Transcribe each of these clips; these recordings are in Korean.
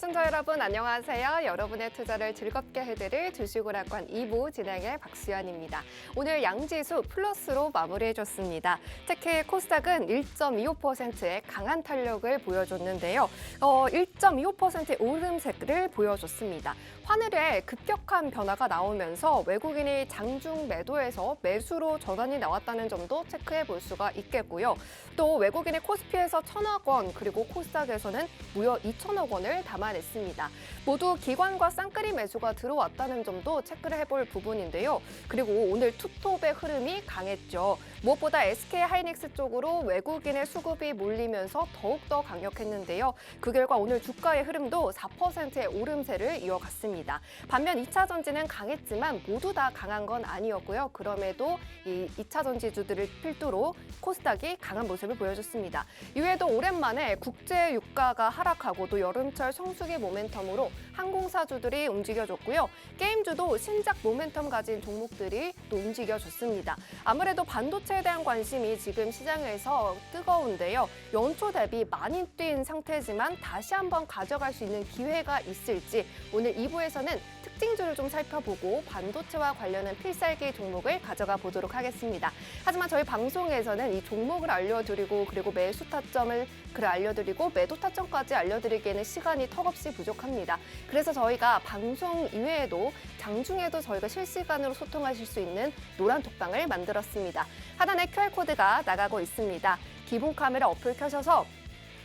시청자 여러분 안녕하세요. 여러분의 투자를 즐겁게 해드릴 주식오락관 2부 진행의 박수연입니다. 오늘 양지수 플러스로 마무리해줬습니다. 특히 코스닥은 1.25%의 강한 탄력을 보여줬는데요. 1.25%의 오름세를 보여줬습니다. 환율에 급격한 변화가 나오면서 외국인이 장중 매도에서 매수로 전환이 나왔다는 점도 체크해 볼 수가 있겠고요. 또 외국인이 코스피에서 1,000억 원 그리고 코스닥에서는 무려 2,000억 원을 담아냈습니다. 모두 기관과 쌍끌이 매수가 들어왔다는 점도 체크를 해볼 부분인데요. 그리고 오늘 투톱의 흐름이 강했죠. 무엇보다 SK하이닉스 쪽으로 외국인의 수급이 몰리면서 더욱더 강력했는데요. 그 결과 오늘 주가의 흐름도 4%의 오름세를 이어갔습니다. 반면 2차 전지는 강했지만 모두 다 강한 건 아니었고요. 그럼에도 이 2차 전지주들을 필두로 코스닥이 강한 모습을 보여줬습니다. 이외에도 오랜만에 국제 유가가 하락하고 또 여름철 성수기 모멘텀으로 항공사주들이 움직여줬고요. 게임주도 신작 모멘텀 가진 종목들이 또 움직여줬습니다. 아무래도 반도체에 대한 관심이 지금 시장에서 뜨거운데요. 연초 대비 많이 뛴 상태지만 다시 한번 가져갈 수 있는 기회가 있을지 오늘 2부에서는 특징주를 좀 살펴보고 반도체와 관련한 필살기 종목을 가져가 보도록 하겠습니다. 하지만 저희 방송에서는 이 종목을 알려드리고 그리고 매수 타점을 알려드리고 매도 타점까지 알려드리기에는 시간이 턱없이 부족합니다. 그래서 저희가 방송 이외에도 장중에도 저희가 실시간으로 소통하실 수 있는 노란 톡방을 만들었습니다. 하단에 QR코드가 나가고 있습니다. 기본 카메라 어플 켜셔서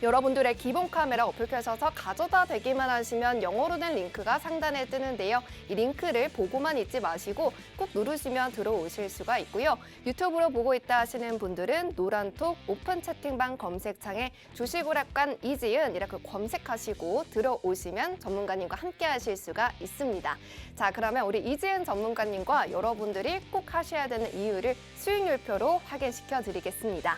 여러분들의 기본 카메라 어플 켜셔서 가져다 대기만 하시면 영어로 된 링크가 상단에 뜨는데요. 이 링크를 보고만 있지 마시고 꼭 누르시면 들어오실 수가 있고요. 유튜브로 보고 있다 하시는 분들은 노란톡 오픈 채팅방 검색창에 주식오락관 이지은 이렇게 검색하시고 들어오시면 전문가님과 함께 하실 수가 있습니다. 자, 그러면 우리 이지은 전문가님과 여러분들이 꼭 하셔야 되는 이유를 수익률표로 확인시켜 드리겠습니다.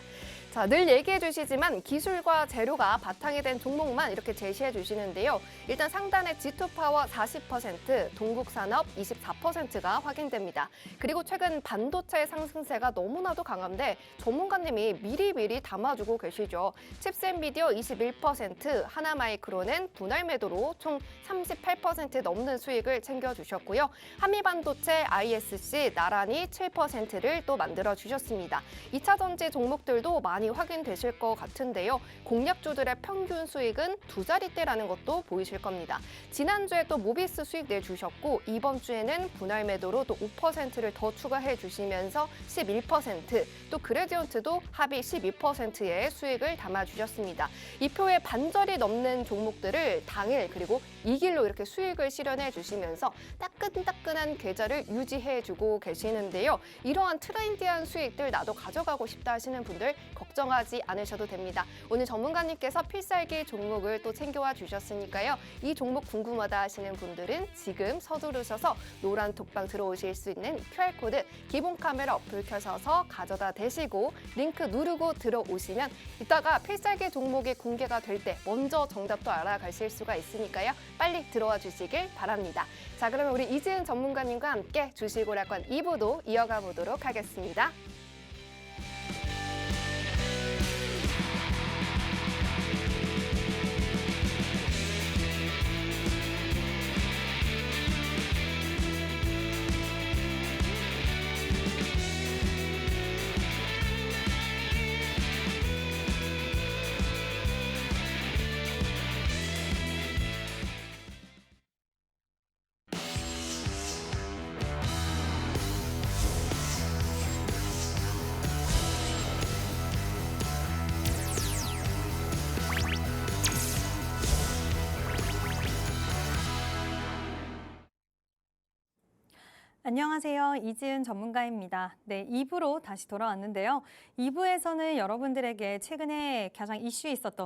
자, 늘 얘기해 주시지만 기술과 재료가 바탕이 된 종목만 이렇게 제시해 주시는데요. 일단 상단에 G2파워 40%, 동국산업 24%가 확인됩니다. 그리고 최근 반도체 상승세가 너무나도 강한데 전문가님이 미리미리 담아주고 계시죠. 칩셋미디어 21%, 하나마이크론은 분할 매도로 총 38% 넘는 수익을 챙겨주셨고요. 한미반도체 ISC 나란히 7%를 또 만들어주셨습니다. 2차 전지 종목들도 많이 확인되실 것 같은데요. 공략주들의 평균 수익은 2자릿대라는 것도 보이실 겁니다. 지난주에 또 모비스 수익 내주셨고 이번 주에는 분할 매도로 또 5%를 더 추가해 주시면서 11%, 또 그레디언트도 합의 12%의 수익을 담아주셨습니다. 이 표에 반절이 넘는 종목들을 당일 그리고 2길로 이렇게 수익을 실현해 주시면서 따끈따끈한 계좌를 유지해주고 계시는데요. 이러한 트렌디한 수익들 나도 가져가고 싶다 하시는 분들 걱정하지 않으셔도 됩니다. 오늘 전문가님께서 필살기 종목을 또 챙겨와 주셨으니까요. 이 종목 궁금하다 하시는 분들은 지금 서두르셔서 노란 톡방 들어오실 수 있는 QR코드 기본 카메라 어플 켜셔서 가져다 대시고 링크 누르고 들어오시면 이따가 필살기 종목이 공개가 될 때 먼저 정답도 알아가실 수가 있으니까요. 빨리 들어와 주시길 바랍니다. 자, 그러면 우리 이지은 전문가님과 함께 주식오락관 2부도 이어가 보도록 하겠습니다. 안녕하세요. 이지은 전문가입니다. 네, 2부로 다시 돌아왔는데요. 2부에서는 여러분들에게 최근에 가장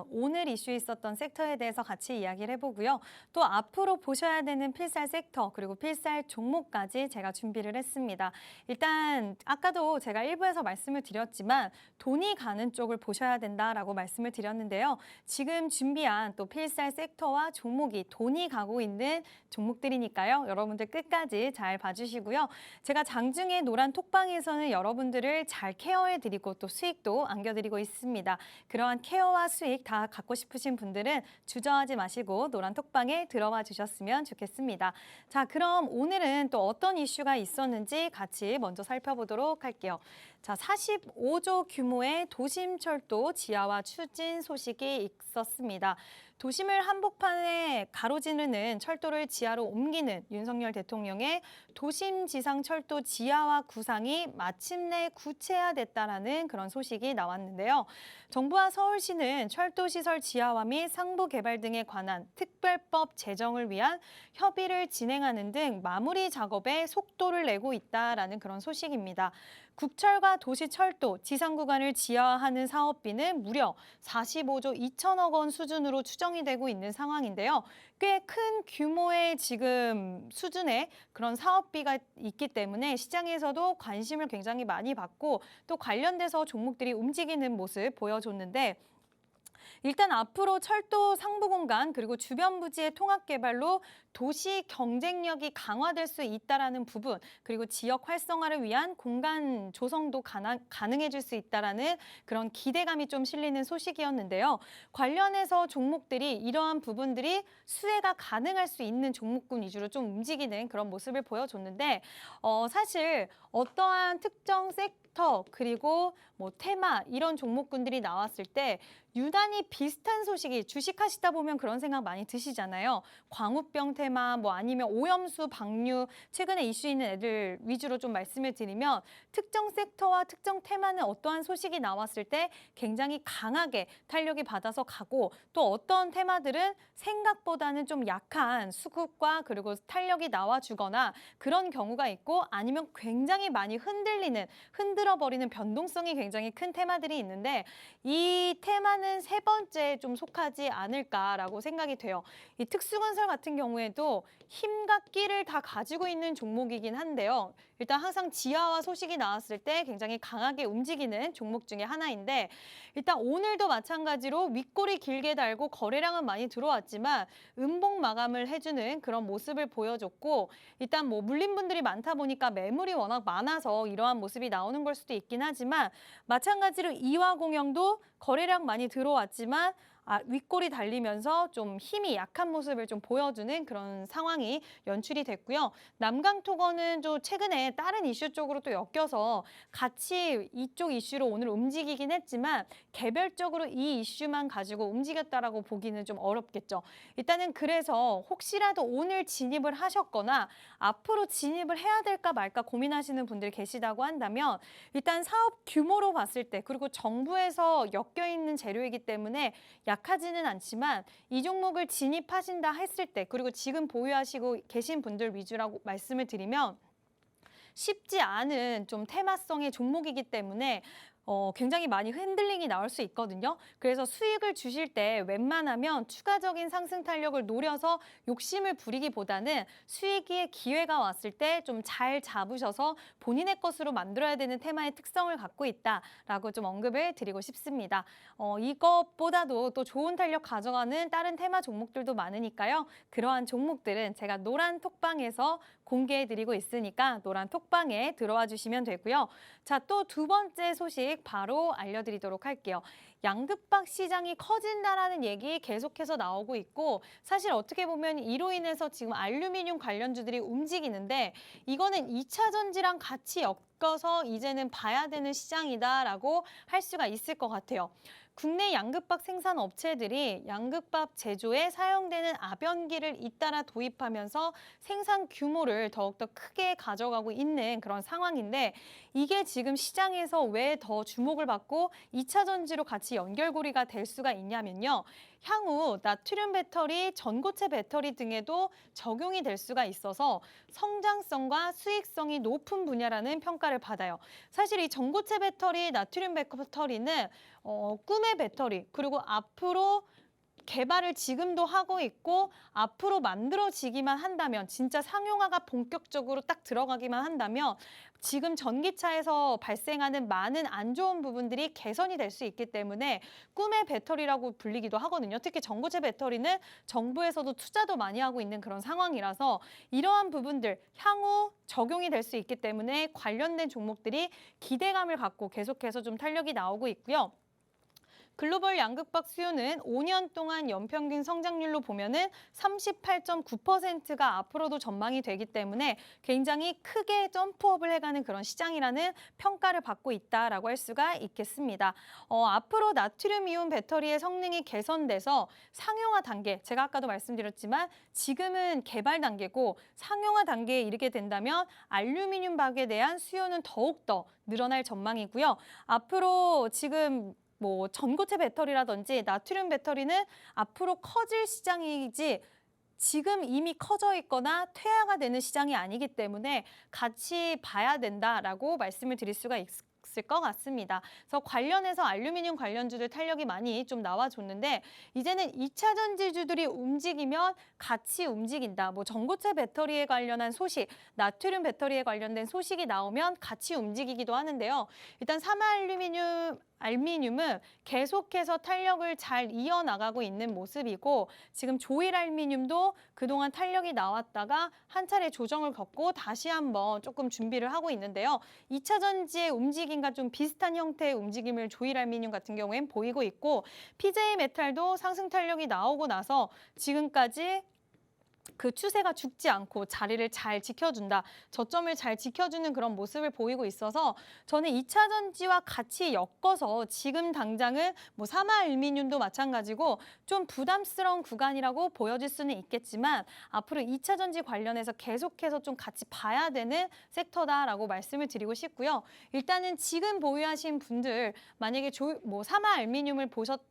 오늘 이슈 있었던 섹터에 대해서 같이 이야기를 해보고요. 또 앞으로 보셔야 되는 필살 섹터 그리고 필살 종목까지 제가 준비를 했습니다. 일단 아까도 제가 1부에서 말씀을 드렸지만 돈이 가는 쪽을 보셔야 된다라고 말씀을 드렸는데요. 지금 준비한 또 필살 섹터와 종목이 돈이 가고 있는 종목들이니까요. 여러분들 끝까지 잘 봐주시고요. 하고요. 제가 장중에 노란 톡방에서는 여러분들을 잘 케어해드리고 또 수익도 안겨드리고 있습니다. 그러한 케어와 수익 다 갖고 싶으신 분들은 주저하지 마시고 노란 톡방에 들어와 주셨으면 좋겠습니다. 자, 그럼 오늘은 또 어떤 이슈가 있었는지 같이 먼저 살펴보도록 할게요. 자, 45조 규모의 도심철도 지하화 추진 소식이 있었습니다. 도심을 한복판에 가로지르는 철도를 지하로 옮기는 윤석열 대통령의 도심지상철도 지하화 구상이 마침내 구체화됐다라는 그런 소식이 나왔는데요. 정부와 서울시는 철도시설 지하화 및 상부 개발 등에 관한 특별법 제정을 위한 협의를 진행하는 등 마무리 작업에 속도를 내고 있다라는 그런 소식입니다. 국철과 도시철도 지상 구간을 지하화하는 사업비는 무려 45조 2천억 원 수준으로 추정이 되고 있는 상황인데요. 꽤 큰 규모의 지금 수준의 그런 사업비가 있기 때문에 시장에서도 관심을 굉장히 많이 받고 또 관련돼서 종목들이 움직이는 모습 보여줬는데 일단 앞으로 철도 상부 공간 그리고 주변 부지의 통합 개발로 도시 경쟁력이 강화될 수 있다라는 부분 그리고 지역 활성화를 위한 공간 조성도 가능해질 수 있다라는 그런 기대감이 좀 실리는 소식이었는데요. 관련해서 종목들이 이러한 부분들이 수혜가 가능할 수 있는 종목군 위주로 좀 움직이는 그런 모습을 보여줬는데 사실 어떠한 특정 섹터 그리고 뭐 테마 이런 종목군들이 나왔을 때 유난히 비슷한 소식이 주식하시다 보면 그런 생각 많이 드시잖아요. 광우병 테마 뭐 아니면 오염수 방류 최근에 이슈 있는 애들 위주로 좀 말씀을 드리면 특정 섹터와 특정 테마는 어떠한 소식이 나왔을 때 굉장히 강하게 탄력이 받아서 가고 또 어떤 테마들은 생각보다는 좀 약한 수급과 그리고 탄력이 나와주거나 그런 경우가 있고 아니면 굉장히 많이 흔들어버리는 변동성이 굉장히 큰 테마들이 있는데 이 테마는 세 번째에 좀 속하지 않을까라고 생각이 돼요. 이 특수건설 같은 경우에도 힘과 끼를 다 가지고 있는 종목이긴 한데요. 일단 항상 지하화 소식이 나왔을 때 굉장히 강하게 움직이는 종목 중에 하나인데 일단 오늘도 마찬가지로 윗골이 길게 달고 거래량은 많이 들어왔지만 음봉 마감을 해주는 그런 모습을 보여줬고 일단 뭐 물린 분들이 많다 보니까 매물이 워낙 많아서 이러한 모습이 나오는 걸 수도 있긴 하지만 마찬가지로 이화공영도 거래량 많이 들어왔지만 윗골이 달리면서 좀 힘이 약한 모습을 좀 보여주는 그런 상황이 연출이 됐고요. 남강토건은 좀 최근에 다른 이슈 쪽으로 또 엮여서 같이 이쪽 이슈로 오늘 움직이긴 했지만 개별적으로 이 이슈만 가지고 움직였다라고 보기는 좀 어렵겠죠. 일단은 그래서 혹시라도 오늘 진입을 하셨거나 앞으로 진입을 해야 될까 말까 고민하시는 분들 계시다고 한다면 일단 사업 규모로 봤을 때 그리고 정부에서 엮여 있는 재료이기 때문에 약하지는 않지만 이 종목을 진입하신다 했을 때 그리고 지금 보유하시고 계신 분들 위주라고 말씀을 드리면 쉽지 않은 좀 테마성의 종목이기 때문에 굉장히 많이 흔들림이 나올 수 있거든요. 그래서 수익을 주실 때 웬만하면 추가적인 상승 탄력을 노려서 욕심을 부리기보다는 수익의 기회가 왔을 때 좀 잘 잡으셔서 본인의 것으로 만들어야 되는 테마의 특성을 갖고 있다라고 좀 언급을 드리고 싶습니다. 이것보다도 또 좋은 탄력 가져가는 다른 테마 종목들도 많으니까요. 그러한 종목들은 제가 노란 톡방에서 공개해드리고 있으니까 노란 톡방에 들어와 주시면 되고요. 자, 또 두 번째 소식 바로 알려드리도록 할게요. 양극박 시장이 커진다라는 얘기 계속해서 나오고 있고 사실 어떻게 보면 이로 인해서 지금 알루미늄 관련주들이 움직이는데 이거는 2차 전지랑 같이 엮어서 이제는 봐야 되는 시장이다라고 할 수가 있을 것 같아요. 국내 양극박 생산 업체들이 양극박 제조에 사용되는 압연기를 잇따라 도입하면서 생산 규모를 더욱더 크게 가져가고 있는 그런 상황인데 이게 지금 시장에서 왜 더 주목을 받고 2차 전지로 같이 연결고리가 될 수가 있냐면요. 향후 나트륨 배터리, 전고체 배터리 등에도 적용이 될 수가 있어서 성장성과 수익성이 높은 분야라는 평가를 받아요. 사실 이 전고체 배터리, 나트륨 배터리는 꿈의 배터리 그리고 앞으로 개발을 지금도 하고 있고 앞으로 만들어지기만 한다면 진짜 상용화가 본격적으로 딱 들어가기만 한다면 지금 전기차에서 발생하는 많은 안 좋은 부분들이 개선이 될 수 있기 때문에 꿈의 배터리라고 불리기도 하거든요. 특히 전고체 배터리는 정부에서도 투자도 많이 하고 있는 그런 상황이라서 이러한 부분들 향후 적용이 될 수 있기 때문에 관련된 종목들이 기대감을 갖고 계속해서 좀 탄력이 나오고 있고요. 글로벌 양극박 수요는 5년 동안 연평균 성장률로 보면은 38.9%가 앞으로도 전망이 되기 때문에 굉장히 크게 점프업을 해가는 그런 시장이라는 평가를 받고 있다라고 할 수가 있겠습니다. 앞으로 나트륨 이온 배터리의 성능이 개선돼서 상용화 단계, 제가 아까도 말씀드렸지만 지금은 개발 단계고 상용화 단계에 이르게 된다면 알루미늄 박에 대한 수요는 더욱더 늘어날 전망이고요. 앞으로 지금 전고체 배터리라든지 나트륨 배터리는 앞으로 커질 시장이지 지금 이미 커져 있거나 퇴화가 되는 시장이 아니기 때문에 같이 봐야 된다라고 말씀을 드릴 수가 있을 것 같습니다. 그래서 관련해서 알루미늄 관련주들 탄력이 많이 좀 나와줬는데 이제는 2차 전지주들이 움직이면 같이 움직인다. 전고체 배터리에 관련한 소식, 나트륨 배터리에 관련된 소식이 나오면 같이 움직이기도 하는데요. 일단 알미늄은 계속해서 탄력을 잘 이어나가고 있는 모습이고 지금 조일알미늄도 그동안 탄력이 나왔다가 한 차례 조정을 겪고 다시 한번 조금 준비를 하고 있는데요. 2차 전지의 움직임과 좀 비슷한 형태의 움직임을 조일알미늄 같은 경우엔 보이고 있고 PJ메탈도 상승 탄력이 나오고 나서 지금까지 그 추세가 죽지 않고 자리를 잘 지켜준다. 저점을 잘 지켜주는 그런 모습을 보이고 있어서 저는 2차 전지와 같이 엮어서 지금 당장은 사마알미늄도 마찬가지고 좀 부담스러운 구간이라고 보여질 수는 있겠지만 앞으로 2차 전지 관련해서 계속해서 좀 같이 봐야 되는 섹터다라고 말씀을 드리고 싶고요. 일단은 지금 보유하신 분들 만약에 사마알미늄을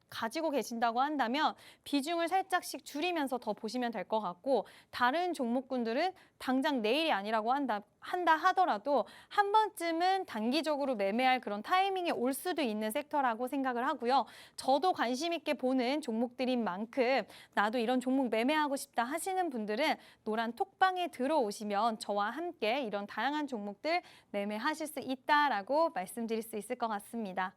가지고 계신다고 한다면 비중을 살짝씩 줄이면서 더 보시면 될 것 같고 다른 종목군들은 당장 내일이 아니라고 한다 하더라도 한 번쯤은 단기적으로 매매할 그런 타이밍이 올 수도 있는 섹터라고 생각을 하고요. 저도 관심 있게 보는 종목들인 만큼 나도 이런 종목 매매하고 싶다 하시는 분들은 노란 톡방에 들어오시면 저와 함께 이런 다양한 종목들 매매하실 수 있다라고 말씀드릴 수 있을 것 같습니다.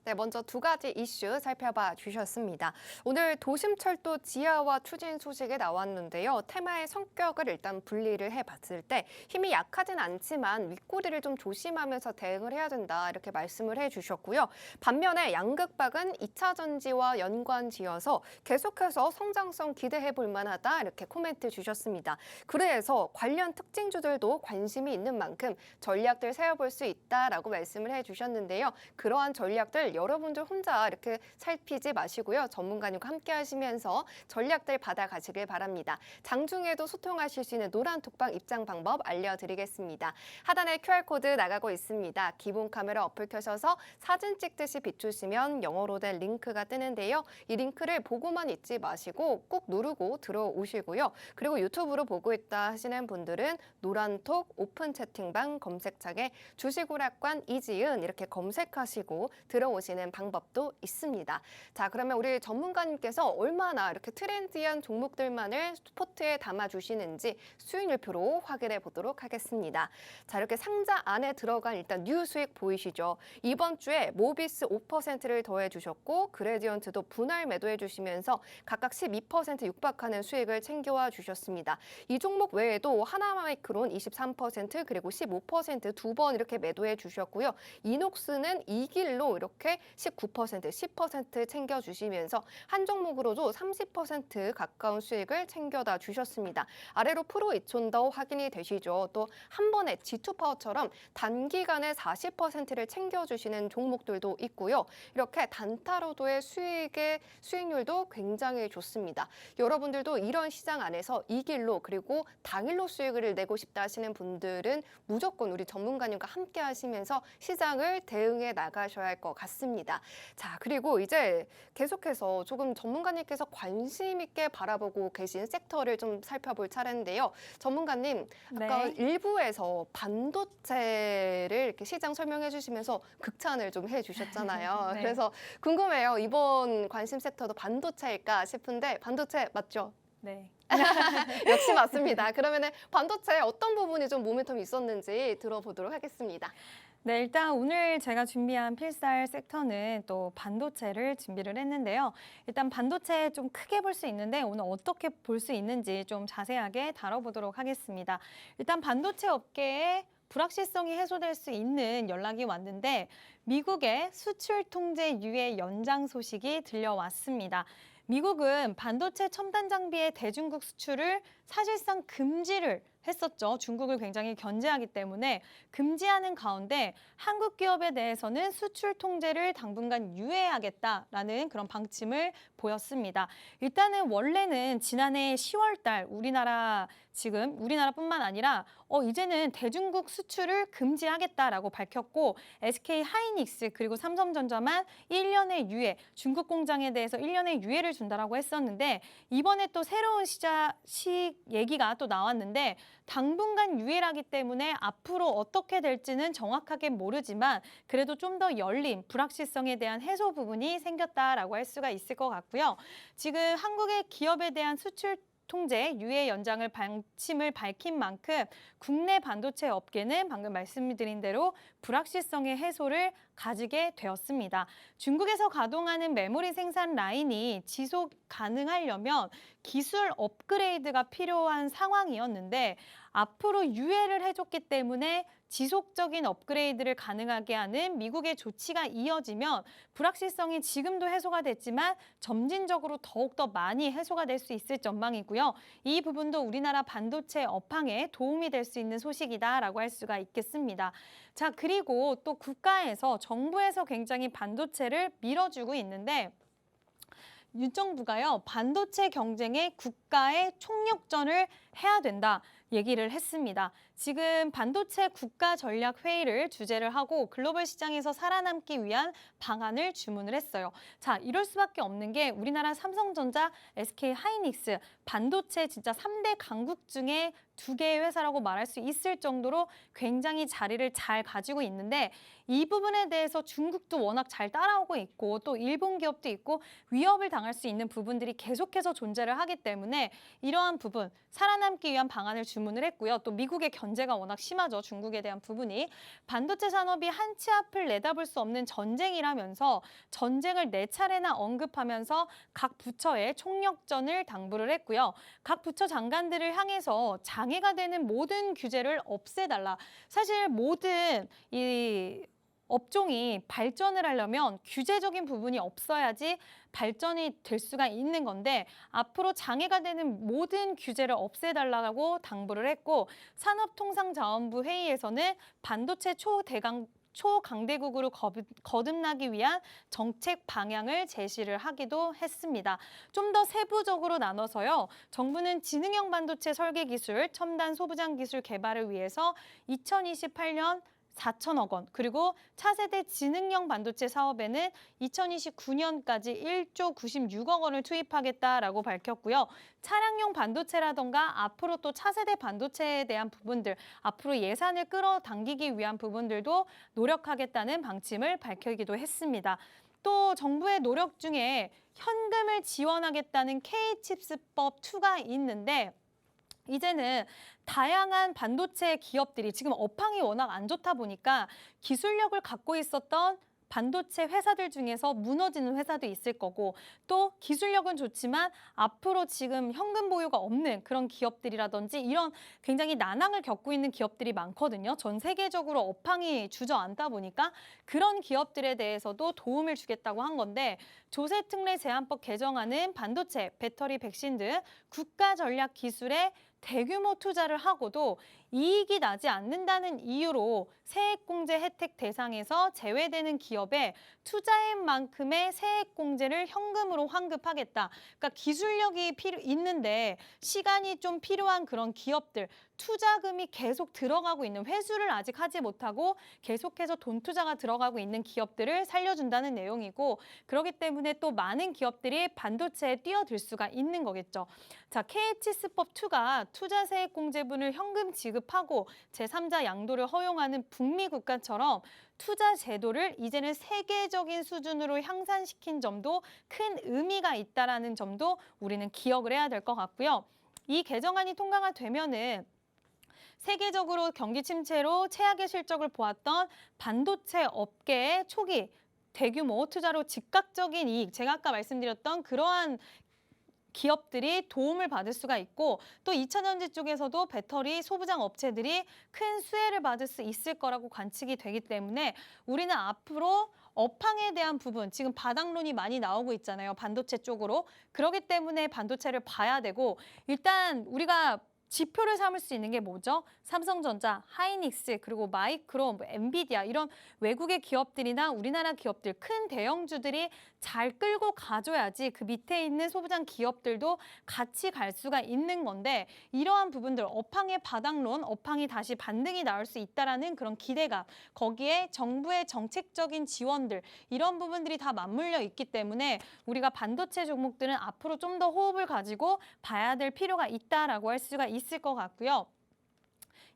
네, 먼저 두 가지 이슈 살펴봐 주셨습니다. 오늘 도심철도 지하화 추진 소식이 나왔는데요. 테마의 성격을 일단 분리를 해봤을 때 힘이 약하진 않지만 윗꼬리를 좀 조심하면서 대응을 해야 된다 이렇게 말씀을 해주셨고요. 반면에 양극박은 2차 전지와 연관지어서 계속해서 성장성 기대해 볼 만하다 이렇게 코멘트 주셨습니다. 그래서 관련 특징주들도 관심이 있는 만큼 전략들 세워볼 수 있다라고 말씀을 해주셨는데요. 그러한 전략들 여러분들 혼자 이렇게 살피지 마시고요. 전문가님과 함께 하시면서 전략들 받아가시길 바랍니다. 장중에도 소통하실 수 있는 노란 톡방 입장 방법 알려드리겠습니다. 하단에 QR코드 나가고 있습니다. 기본 카메라 어플 켜셔서 사진 찍듯이 비추시면 영어로 된 링크가 뜨는데요. 이 링크를 보고만 있지 마시고 꼭 누르고 들어오시고요. 그리고 유튜브로 보고 있다 하시는 분들은 노란톡 오픈 채팅방 검색창에 주식오락관 이지은 이렇게 검색하시고 들어오시는 방법도 있습니다. 자, 그러면 우리 전문가님께서 얼마나 이렇게 트렌디한 종목들만을 포트에 담아주시는지 수익률표로 확인해 보도록 하겠습니다. 자, 이렇게 상자 안에 들어간 일단 뉴 수익 보이시죠? 이번 주에 모비스 5%를 더해 주셨고 그레디언트도 분할 매도해 주시면서 각각 12% 육박하는 수익을 챙겨와 주셨습니다. 이 종목 외에도 하나마이크론 23% 그리고 15% 두 번 이렇게 매도해 주셨고요. 이녹스는 이 길로 이렇게 19%, 10% 챙겨주시면서 한 종목으로도 30% 가까운 수익을 챙겨다 주셨습니다. 아래로 프로 이촌더 확인이 되시죠. 또 한 번에 G2파워처럼 단기간에 40%를 챙겨주시는 종목들도 있고요. 이렇게 단타로도의 수익률도 굉장히 좋습니다. 여러분들도 이런 시장 안에서 이 길로 그리고 당일로 수익을 내고 싶다 하시는 분들은 무조건 우리 전문가님과 함께 하시면서 시장을 대응해 나가셔야 할 것 같습니다. 맞습니다. 자, 그리고 이제 계속해서 조금 전문가님께서 관심 있게 바라보고 계신 섹터를 좀 살펴볼 차례인데요. 전문가님, 아까 네. 일부에서 반도체를 이렇게 시장 설명해 주시면서 극찬을 좀 해 주셨잖아요. 네. 그래서 궁금해요. 이번 관심 섹터도 반도체일까 싶은데 반도체 맞죠? 네. 역시 맞습니다. 그러면은 반도체 어떤 부분이 좀 모멘텀이 있었는지 들어보도록 하겠습니다. 네, 일단 오늘 제가 준비한 필살 섹터는 또 반도체를 준비를 했는데요. 일단 반도체 좀 크게 볼 수 있는데 오늘 어떻게 볼 수 있는지 좀 자세하게 다뤄보도록 하겠습니다. 일단 반도체 업계에 불확실성이 해소될 수 있는 연락이 왔는데 미국의 수출 통제 유예 연장 소식이 들려왔습니다. 미국은 반도체 첨단 장비의 대중국 수출을 사실상 금지를 했었죠. 중국을 굉장히 견제하기 때문에 금지하는 가운데 한국 기업에 대해서는 수출 통제를 당분간 유예하겠다라는 그런 방침을 보였습니다. 일단은 원래는 지난해 10월 달 우리나라뿐만 아니라 이제는 대중국 수출을 금지하겠다라고 밝혔고 SK 하이닉스 그리고 삼성전자만 1년의 유예, 중국 공장에 대해서 1년의 유예를 준다라고 했었는데 이번에 또 새로운 얘기가 또 나왔는데 당분간 유예라기 때문에 앞으로 어떻게 될지는 정확하게 모르지만 그래도 좀 더 열린 불확실성에 대한 해소 부분이 생겼다라고 할 수가 있을 것 같고요. 지금 한국의 기업에 대한 수출 통제 유예 연장을 방침을 밝힌 만큼 국내 반도체 업계는 방금 말씀드린 대로 불확실성의 해소를 가지게 되었습니다. 중국에서 가동하는 메모리 생산 라인이 지속 가능하려면 기술 업그레이드가 필요한 상황이었는데 앞으로 유예를 해줬기 때문에 지속적인 업그레이드를 가능하게 하는 미국의 조치가 이어지면 불확실성이 지금도 해소가 됐지만 점진적으로 더욱더 많이 해소가 될 수 있을 전망이고요. 이 부분도 우리나라 반도체 업황에 도움이 될 수 있는 소식이다라고 할 수가 있겠습니다. 자, 그리고 또 국가에서 정부에서 굉장히 반도체를 밀어주고 있는데 윤 정부가요, 반도체 경쟁에 국가의 총력전을 해야 된다 얘기를 했습니다. 지금 반도체 국가 전략 회의를 주재를 하고 글로벌 시장에서 살아남기 위한 방안을 주문을 했어요. 자, 이럴 수밖에 없는 게 우리나라 삼성전자, SK 하이닉스 반도체 진짜 3대 강국 중에 2개의 회사라고 말할 수 있을 정도로 굉장히 자리를 잘 가지고 있는데 이 부분에 대해서 중국도 워낙 잘 따라오고 있고 또 일본 기업도 있고 위협을 당할 수 있는 부분들이 계속해서 존재를 하기 때문에 이러한 부분 살아남기 위한 방안을 주문을 했고요. 또 미국의 견제가 워낙 심하죠. 중국에 대한 부분이. 반도체 산업이 한 치 앞을 내다볼 수 없는 전쟁이라면서 전쟁을 4차례나 언급하면서 각 부처에 총력전을 당부를 했고요. 각 부처 장관들을 향해서 장애가 되는 모든 규제를 없애달라. 사실 모든 이 업종이 발전을 하려면 규제적인 부분이 없어야지 발전이 될 수가 있는 건데 앞으로 장애가 되는 모든 규제를 없애달라고 당부를 했고 산업통상자원부 회의에서는 반도체 초강대국으로 거듭나기 위한 정책 방향을 제시를 하기도 했습니다. 좀 더 세부적으로 나눠서요. 정부는 지능형 반도체 설계 기술, 첨단 소부장 기술 개발을 위해서 2028년 4천억 원, 그리고 차세대 지능형 반도체 사업에는 2029년까지 1조 96억 원을 투입하겠다라고 밝혔고요. 차량용 반도체라던가 앞으로 또 차세대 반도체에 대한 부분들, 앞으로 예산을 끌어당기기 위한 부분들도 노력하겠다는 방침을 밝히기도 했습니다. 또 정부의 노력 중에 현금을 지원하겠다는 K칩스법 2가 있는데 이제는 다양한 반도체 기업들이 지금 업황이 워낙 안 좋다 보니까 기술력을 갖고 있었던 반도체 회사들 중에서 무너지는 회사도 있을 거고 또 기술력은 좋지만 앞으로 지금 현금 보유가 없는 그런 기업들이라든지 이런 굉장히 난항을 겪고 있는 기업들이 많거든요. 전 세계적으로 업황이 주저앉다 보니까 그런 기업들에 대해서도 도움을 주겠다고 한 건데 조세특례 제한법 개정안은 반도체, 배터리, 백신 등 국가 전략 기술에 대규모 투자를 하고도 이익이 나지 않는다는 이유로 세액공제 혜택 대상에서 제외되는 기업에 투자액 만큼의 세액공제를 현금으로 환급하겠다. 그러니까 기술력이 있는데 시간이 좀 필요한 그런 기업들, 투자금이 계속 들어가고 있는, 회수를 아직 하지 못하고 계속해서 돈 투자가 들어가고 있는 기업들을 살려준다는 내용이고, 그렇기 때문에 또 많은 기업들이 반도체에 뛰어들 수가 있는 거겠죠. 자, KH스법2가 투자세액공제분을 현금 지급하고 제3자 양도를 허용하는 북미 국가처럼 투자 제도를 이제는 세계적인 수준으로 향상시킨 점도 큰 의미가 있다라는 점도 우리는 기억을 해야 될 것 같고요. 이 개정안이 통과가 되면은 세계적으로 경기 침체로 최악의 실적을 보았던 반도체 업계의 초기 대규모 투자로 즉각적인 이익, 제가 아까 말씀드렸던 그러한 기업들이 도움을 받을 수가 있고, 또 2차전지 쪽에서도 배터리 소부장 업체들이 큰 수혜를 받을 수 있을 거라고 관측이 되기 때문에 우리는 앞으로 업황에 대한 부분, 지금 바닥론이 많이 나오고 있잖아요, 반도체 쪽으로. 그렇기 때문에 반도체를 봐야 되고, 일단 우리가 지표를 삼을 수 있는 게 뭐죠? 삼성전자, 하이닉스, 그리고 마이크론, 엔비디아 이런 외국의 기업들이나 우리나라 기업들, 큰 대형주들이 잘 끌고 가줘야지 그 밑에 있는 소부장 기업들도 같이 갈 수가 있는 건데, 이러한 부분들, 업황의 바닥론, 업황이 다시 반등이 나올 수 있다라는 그런 기대감, 거기에 정부의 정책적인 지원들, 이런 부분들이 다 맞물려 있기 때문에 우리가 반도체 종목들은 앞으로 좀 더 호흡을 가지고 봐야 될 필요가 있다라고 할 수가 있을 것 같고요.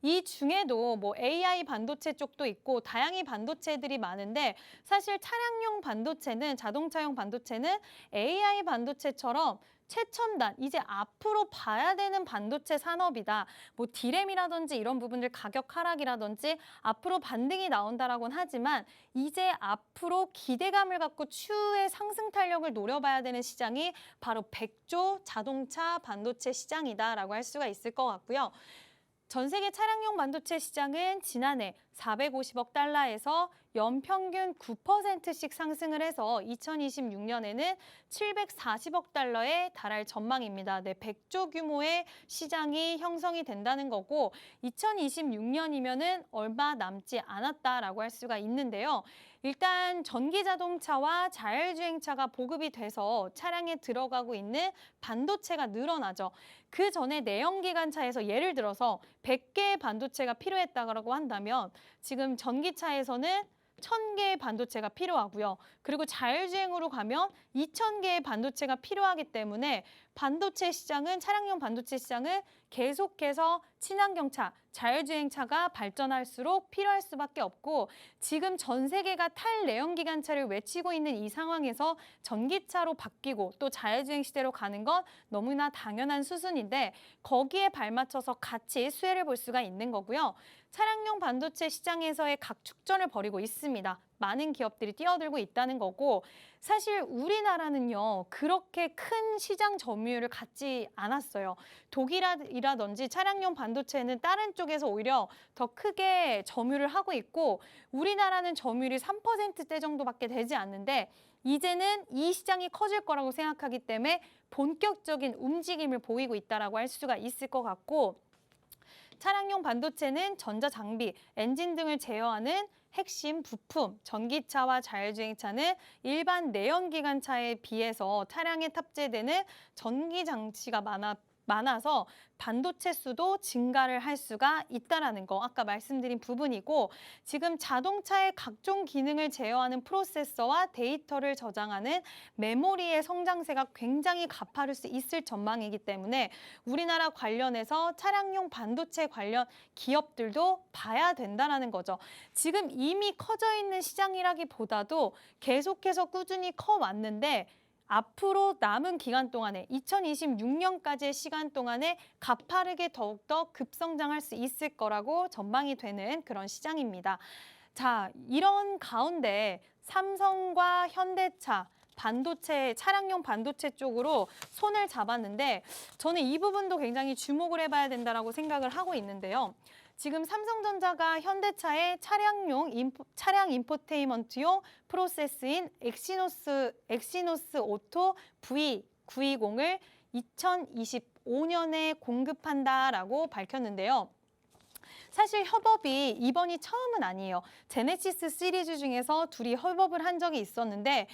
이 중에도 뭐 AI 반도체 쪽도 있고 다양히 반도체들이 많은데, 사실 차량용 반도체는, 자동차용 반도체는 AI 반도체처럼 최첨단, 이제 앞으로 봐야 되는 반도체 산업이다. 뭐 디램이라든지 이런 부분들 가격 하락이라든지 앞으로 반등이 나온다라고는 하지만, 이제 앞으로 기대감을 갖고 추후에 상승 탄력을 노려봐야 되는 시장이 바로 100조 자동차 반도체 시장이다라고 할 수가 있을 것 같고요. 전 세계 차량용 반도체 시장은 지난해 450억 달러에서 연평균 9%씩 상승을 해서 2026년에는 740억 달러에 달할 전망입니다. 네, 100조 규모의 시장이 형성이 된다는 거고, 2026년이면은 얼마 남지 않았다라고 할 수가 있는데요. 일단 전기 자동차와 자율주행차가 보급이 돼서 차량에 들어가고 있는 반도체가 늘어나죠. 그 전에 내연기관차에서 예를 들어서 100개의 반도체가 필요했다고 한다면, 지금 전기차에서는 1000개의 반도체가 필요하고요. 그리고 자율주행으로 가면 2000개의 반도체가 필요하기 때문에 반도체 시장은, 차량용 반도체 시장은 계속해서 친환경차, 자율주행차가 발전할수록 필요할 수밖에 없고, 지금 전 세계가 탈내연기관차를 외치고 있는 이 상황에서 전기차로 바뀌고 또 자율주행 시대로 가는 건 너무나 당연한 수순인데, 거기에 발맞춰서 같이 수혜를 볼 수가 있는 거고요. 차량용 반도체 시장에서의 각축전을 벌이고 있습니다. 많은 기업들이 뛰어들고 있다는 거고, 사실 우리나라는요, 그렇게 큰 시장 점유율을 갖지 않았어요. 독일이라든지 차량용 반도체는 다른 쪽에서 오히려 더 크게 점유를 하고 있고, 우리나라는 점유율이 3%대 정도밖에 되지 않는데, 이제는 이 시장이 커질 거라고 생각하기 때문에 본격적인 움직임을 보이고 있다라고 할 수가 있을 것 같고, 차량용 반도체는 전자장비, 엔진 등을 제어하는 핵심 부품, 전기차와 자율주행차는 일반 내연기관차에 비해서 차량에 탑재되는 전기장치가 많아서 반도체 수도 증가를 할 수가 있다라는 거, 아까 말씀드린 부분이고, 지금 자동차의 각종 기능을 제어하는 프로세서와 데이터를 저장하는 메모리의 성장세가 굉장히 가파를 수 있을 전망이기 때문에 우리나라 관련해서 차량용 반도체 관련 기업들도 봐야 된다는 거죠. 지금 이미 커져 있는 시장이라기보다도 계속해서 꾸준히 커왔는데, 앞으로 남은 기간 동안에 2026년까지의 시간 동안에 가파르게 더욱더 급성장할 수 있을 거라고 전망이 되는 그런 시장입니다. 자, 이런 가운데 삼성과 현대차, 반도체, 차량용 반도체 쪽으로 손을 잡았는데, 저는 이 부분도 굉장히 주목을 해봐야 된다고 생각을 하고 있는데요. 지금 삼성전자가 현대차의 차량 인포테인먼트용 프로세스인 엑시노스 오토 V920을 2025년에 공급한다라고 밝혔는데요. 사실 협업이 이번이 처음은 아니에요. 제네시스 시리즈 중에서 둘이 협업을 한 적이 있었는데,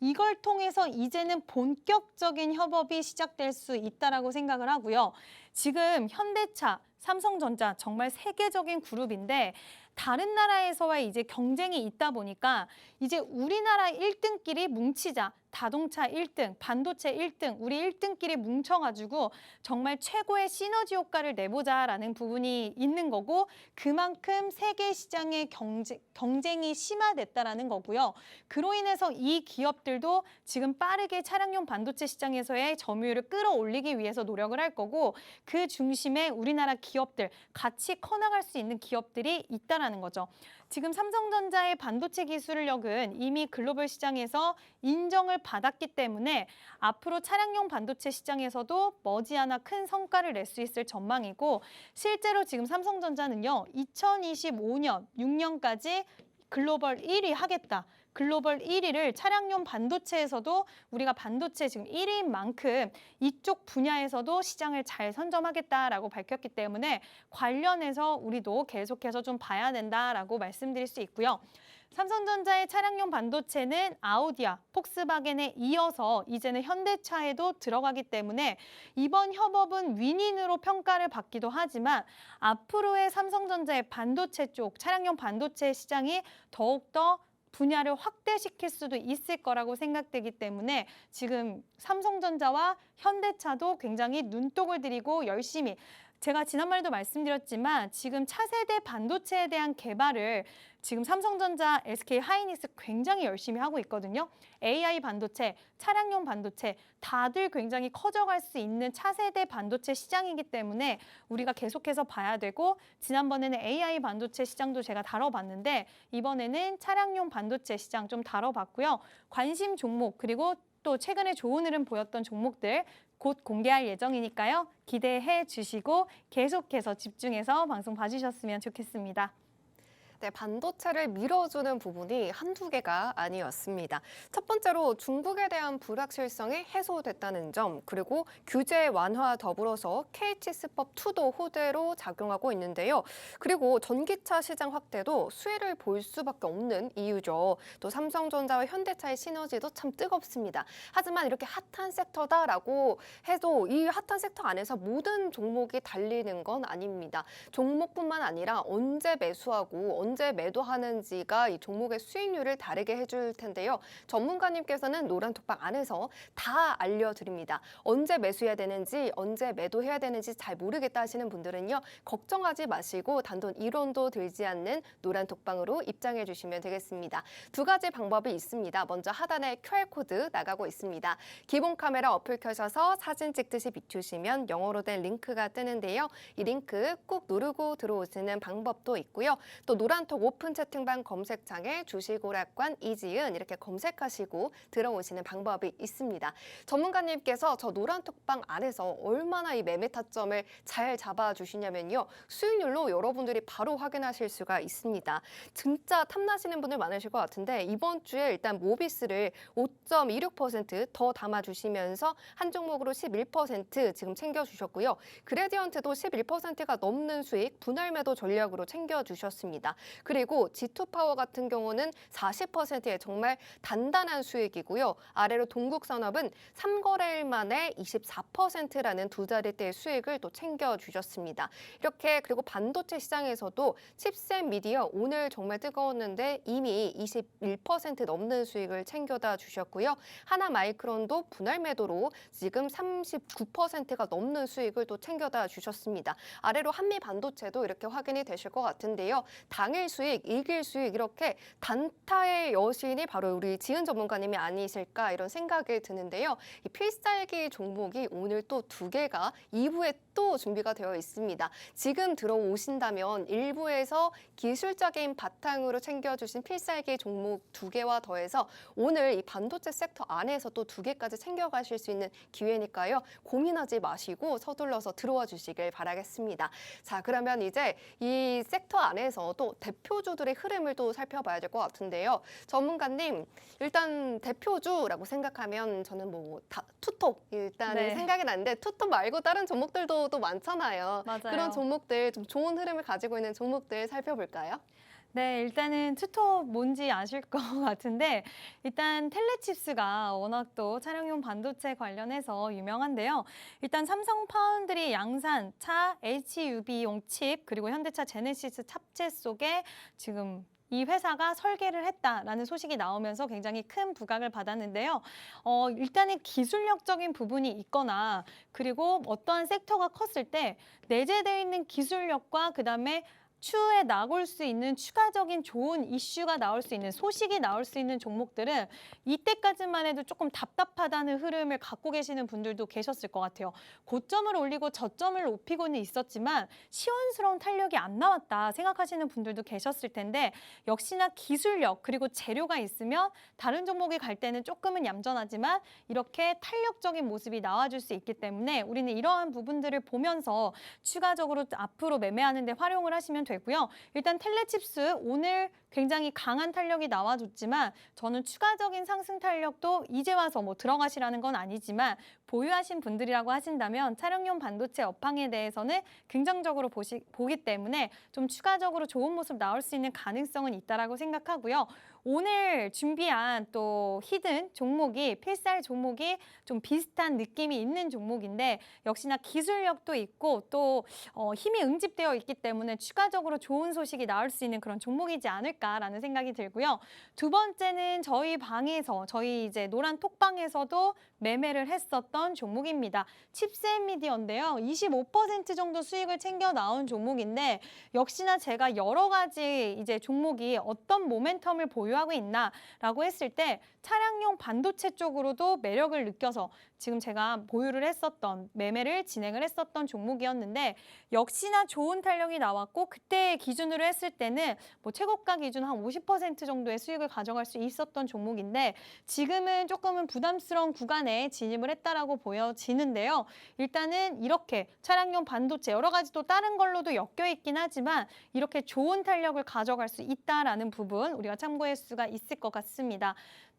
이걸 통해서 이제는 본격적인 협업이 시작될 수 있다라고 생각을 하고요. 지금 현대차, 삼성전자 정말 세계적인 그룹인데 다른 나라에서와의 이제 경쟁이 있다 보니까 이제 우리나라 1등끼리 뭉치자. 자동차 1등, 반도체 1등, 우리 1등끼리 뭉쳐가지고 정말 최고의 시너지 효과를 내보자라는 부분이 있는 거고 그만큼 세계 시장의 경쟁이 심화됐다라는 거고요. 그로 인해서 이 기업들도 지금 빠르게 차량용 반도체 시장에서의 점유율을 끌어올리기 위해서 노력을 할 거고 그 중심에 우리나라 기업들, 같이 커나갈 수 있는 기업들이 있다라는 거죠. 지금 삼성전자의 반도체 기술력은 이미 글로벌 시장에서 인정을 받았기 때문에 앞으로 차량용 반도체 시장에서도 머지않아 큰 성과를 낼 수 있을 전망이고 실제로 지금 삼성전자는요, 2025년, 6년까지 글로벌 1위 하겠다. 글로벌 1위를 차량용 반도체에서도 우리가 반도체 지금 1위인 만큼 이쪽 분야에서도 시장을 잘 선점하겠다라고 밝혔기 때문에 관련해서 우리도 계속해서 좀 봐야 된다라고 말씀드릴 수 있고요. 삼성전자의 차량용 반도체는 아우디와 폭스바겐에 이어서 이제는 현대차에도 들어가기 때문에 이번 협업은 윈윈으로 평가를 받기도 하지만 앞으로의 삼성전자의 반도체 쪽 차량용 반도체 시장이 더욱더 분야를 확대시킬 수도 있을 거라고 생각되기 때문에 지금 삼성전자와 현대차도 굉장히 눈독을 들이고 열심히 제가 지난번에도 말씀드렸지만 지금 차세대 반도체에 대한 개발을 지금 삼성전자, SK 하이닉스 굉장히 열심히 하고 있거든요. AI 반도체, 차량용 반도체 다들 굉장히 커져갈 수 있는 차세대 반도체 시장이기 때문에 우리가 계속해서 봐야 되고 지난번에는 AI 반도체 시장도 제가 다뤄봤는데 이번에는 차량용 반도체 시장 좀 다뤄봤고요. 관심 종목 그리고 또 최근에 좋은 흐름 보였던 종목들 곧 공개할 예정이니까요. 기대해 주시고 계속해서 집중해서 방송 봐주셨으면 좋겠습니다. 네, 반도체를 밀어주는 부분이 한두 개가 아니었습니다. 첫 번째로 중국에 대한 불확실성이 해소됐다는 점, 그리고 규제 완화 더불어서 KT스법2도 호재로 작용하고 있는데요. 그리고 전기차 시장 확대도 수혜를 볼 수밖에 없는 이유죠. 또 삼성전자와 현대차의 시너지도 참 뜨겁습니다. 하지만 이렇게 핫한 섹터다라고 해도 이 핫한 섹터 안에서 모든 종목이 달리는 건 아닙니다. 종목뿐만 아니라 언제 매수하고 언제 매도하는지가 이 종목의 수익률을 다르게 해줄 텐데요. 전문가님께서는 노란톡방 안에서 다 알려드립니다. 언제 매수해야 되는지, 언제 매도해야 되는지 잘 모르겠다 하시는 분들은요. 걱정하지 마시고 단돈 1원도 들지 않는 노란톡방으로 입장해 주시면 되겠습니다. 두 가지 방법이 있습니다. 먼저 하단에 QR코드 나가고 있습니다. 기본 카메라 어플 켜셔서 사진 찍듯이 비추시면 영어로 된 링크가 뜨는데요. 이 링크 꾹 누르고 들어오시는 방법도 있고요. 또 노란톡 오픈 채팅방 검색창에 주식오락관 이지은 이렇게 검색하시고 들어오시는 방법이 있습니다. 전문가님께서 저 노란톡방 안에서 얼마나 이 매매 타점을 잘 잡아주시냐면요. 수익률로 여러분들이 바로 확인하실 수가 있습니다. 진짜 탐나시는 분들 많으실 것 같은데 이번 주에 일단 모비스를 5.26% 담아주시면서 한 종목으로 11% 지금 챙겨주셨고요. 그레디언트도 11%가 넘는 수익 분할 매도 전략으로 챙겨주셨습니다. 그리고 G2파워 같은 경우는 40%의 정말 단단한 수익이고요. 아래로 동국산업은 3거래일 만에 24%라는 두 자릿대의 수익을 또 챙겨주셨습니다. 이렇게 그리고 반도체 시장에서도 칩셋 미디어 오늘 정말 뜨거웠는데 이미 21% 넘는 수익을 챙겨다 주셨고요. 하나마이크론도 분할 매도로 지금 39%가 넘는 수익을 또 챙겨다 주셨습니다. 아래로 한미반도체도 이렇게 확인이 되실 것 같은데요. 당일 수익, 일길 수익 이렇게 단타의 여신이 바로 우리 지은 전문가님이 아니실까 이런 생각이 드는데요. 이 필살기 종목이 오늘 또 두 개가 2부에 또 준비가 되어 있습니다. 지금 들어오신다면 1부에서 기술적인 바탕으로 챙겨주신 필살기 종목 두 개와 더해서 오늘 이 반도체 섹터 안에서 또 두 개까지 챙겨가실 수 있는 기회니까요. 고민하지 마시고 서둘러서 들어와 주시길 바라겠습니다. 자, 그러면 이제 이 섹터 안에서 또 대표주들의 흐름을 또 살펴봐야 될 것 같은데요. 전문가님, 일단 대표주라고 생각하면 저는 뭐 투톱 일단은 네. 생각이 나는데 투톱 말고 다른 종목들도 또 많잖아요. 맞아요. 그런 종목들 좀 좋은 흐름을 가지고 있는 종목들 살펴볼까요? 네, 일단은 투톱 뭔지 아실 것 같은데 일단 텔레칩스가 워낙 또 차량용 반도체 관련해서 유명한데요. 일단 삼성 파운드리 양산 차 HUV용 칩 그리고 현대차 제네시스 탑재 속에 지금 이 회사가 설계를 했다라는 소식이 나오면서 굉장히 큰 부각을 받았는데요. 일단은 기술력적인 부분이 있거나 그리고 어떠한 섹터가 컸을 때 내재되어 있는 기술력과 그다음에 추후에 나올 수 있는 추가적인 좋은 이슈가 나올 수 있는 소식이 나올 수 있는 종목들은 이때까지만 해도 조금 답답하다는 흐름을 갖고 계시는 분들도 계셨을 것 같아요. 고점을 올리고 저점을 높이고는 있었지만 시원스러운 탄력이 안 나왔다 생각하시는 분들도 계셨을 텐데 역시나 기술력 그리고 재료가 있으면 다른 종목이 갈 때는 조금은 얌전하지만 이렇게 탄력적인 모습이 나와줄 수 있기 때문에 우리는 이러한 부분들을 보면서 추가적으로 앞으로 매매하는 데 활용을 하시면 되고요. 일단 텔레칩스 오늘 굉장히 강한 탄력이 나와줬지만 저는 추가적인 상승 탄력도 이제 와서 뭐 들어가시라는 건 아니지만 보유하신 분들이라고 하신다면 차량용 반도체 업황에 대해서는 긍정적으로 보기 때문에 좀 추가적으로 좋은 모습 나올 수 있는 가능성은 있다라고 생각하고요. 오늘 준비한 또 히든 종목이 필살 종목이 좀 비슷한 느낌이 있는 종목인데 역시나 기술력도 있고 또 힘이 응집되어 있기 때문에 추가적으로 좋은 소식이 나올 수 있는 그런 종목이지 않을까라는 생각이 들고요. 두 번째는 저희 방에서 저희 이제 노란 톡방에서도 매매를 했었던 종목입니다. 칩셋 미디어인데요. 25% 정도 수익을 챙겨 나온 종목인데 역시나 제가 여러 가지 이제 종목이 어떤 모멘텀을 보유하고 있나라고 했을 때 차량용 반도체 쪽으로도 매력을 느껴서 지금 제가 보유를 했었던 매매를 진행을 했었던 종목이었는데 역시나 좋은 탄력이 나왔고 그때 기준으로 했을 때는 뭐 최고가 기준 한 50% 정도의 수익을 가져갈 수 있었던 종목인데 지금은 조금은 부담스러운 구간에 진입을 했다라고 보여지는데요. 일단은 이렇게 차량용 반도체 여러 가지 또 다른 걸로도 엮여 있긴 하지만 이렇게 좋은 탄력을 가져갈 수 있다라는 부분 우리가 참고할 수가 있을 것 같습니다.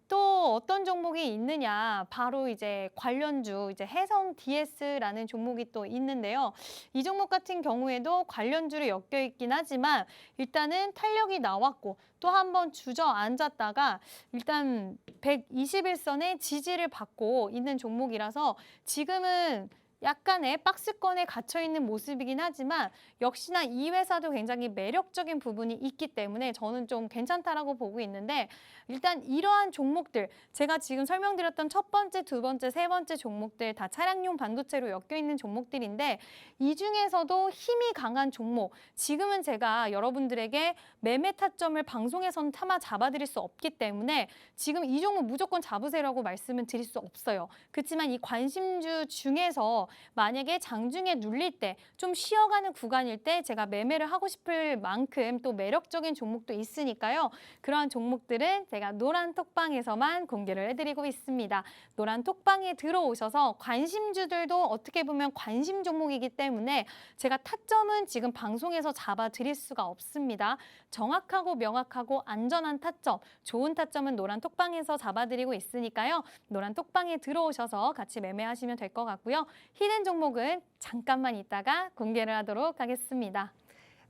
또 어떤 종목이 있느냐 바로 이제 관련주 이제 해성 DS라는 종목이 또 있는데요. 이 종목 같은 경우에도 관련주로 엮여 있긴 하지만 일단은 탄력이 나왔고 또 한 번 주저앉았다가 일단 121선의 지지를 받고 있는 종목이라서 지금은 약간의 박스권에 갇혀 있는 모습이긴 하지만 역시나 이 회사도 굉장히 매력적인 부분이 있기 때문에 저는 좀 괜찮다라고 보고 있는데 일단 이러한 종목들 제가 지금 설명드렸던 첫 번째, 두 번째, 세 번째 종목들 다 차량용 반도체로 엮여 있는 종목들인데 이 중에서도 힘이 강한 종목 지금은 제가 여러분들에게 매매 타점을 방송에서는 타마 잡아드릴 수 없기 때문에 지금 이 종목 무조건 잡으세요라고 말씀은 드릴 수 없어요. 그렇지만 이 관심주 중에서 만약에 장중에 눌릴 때 좀 쉬어가는 구간일 때 제가 매매를 하고 싶을 만큼 또 매력적인 종목도 있으니까요. 그러한 종목들은 제가 노란 톡방에서만 공개를 해드리고 있습니다. 노란 톡방에 들어오셔서 관심주들도 어떻게 보면 관심 종목이기 때문에 제가 타점은 지금 방송에서 잡아드릴 수가 없습니다. 정확하고 명확하고 안전한 타점, 좋은 타점은 노란 톡방에서 잡아드리고 있으니까요. 노란 톡방에 들어오셔서 같이 매매하시면 될 것 같고요. 히든 종목은 잠깐만 있다가 공개를 하도록 하겠습니다.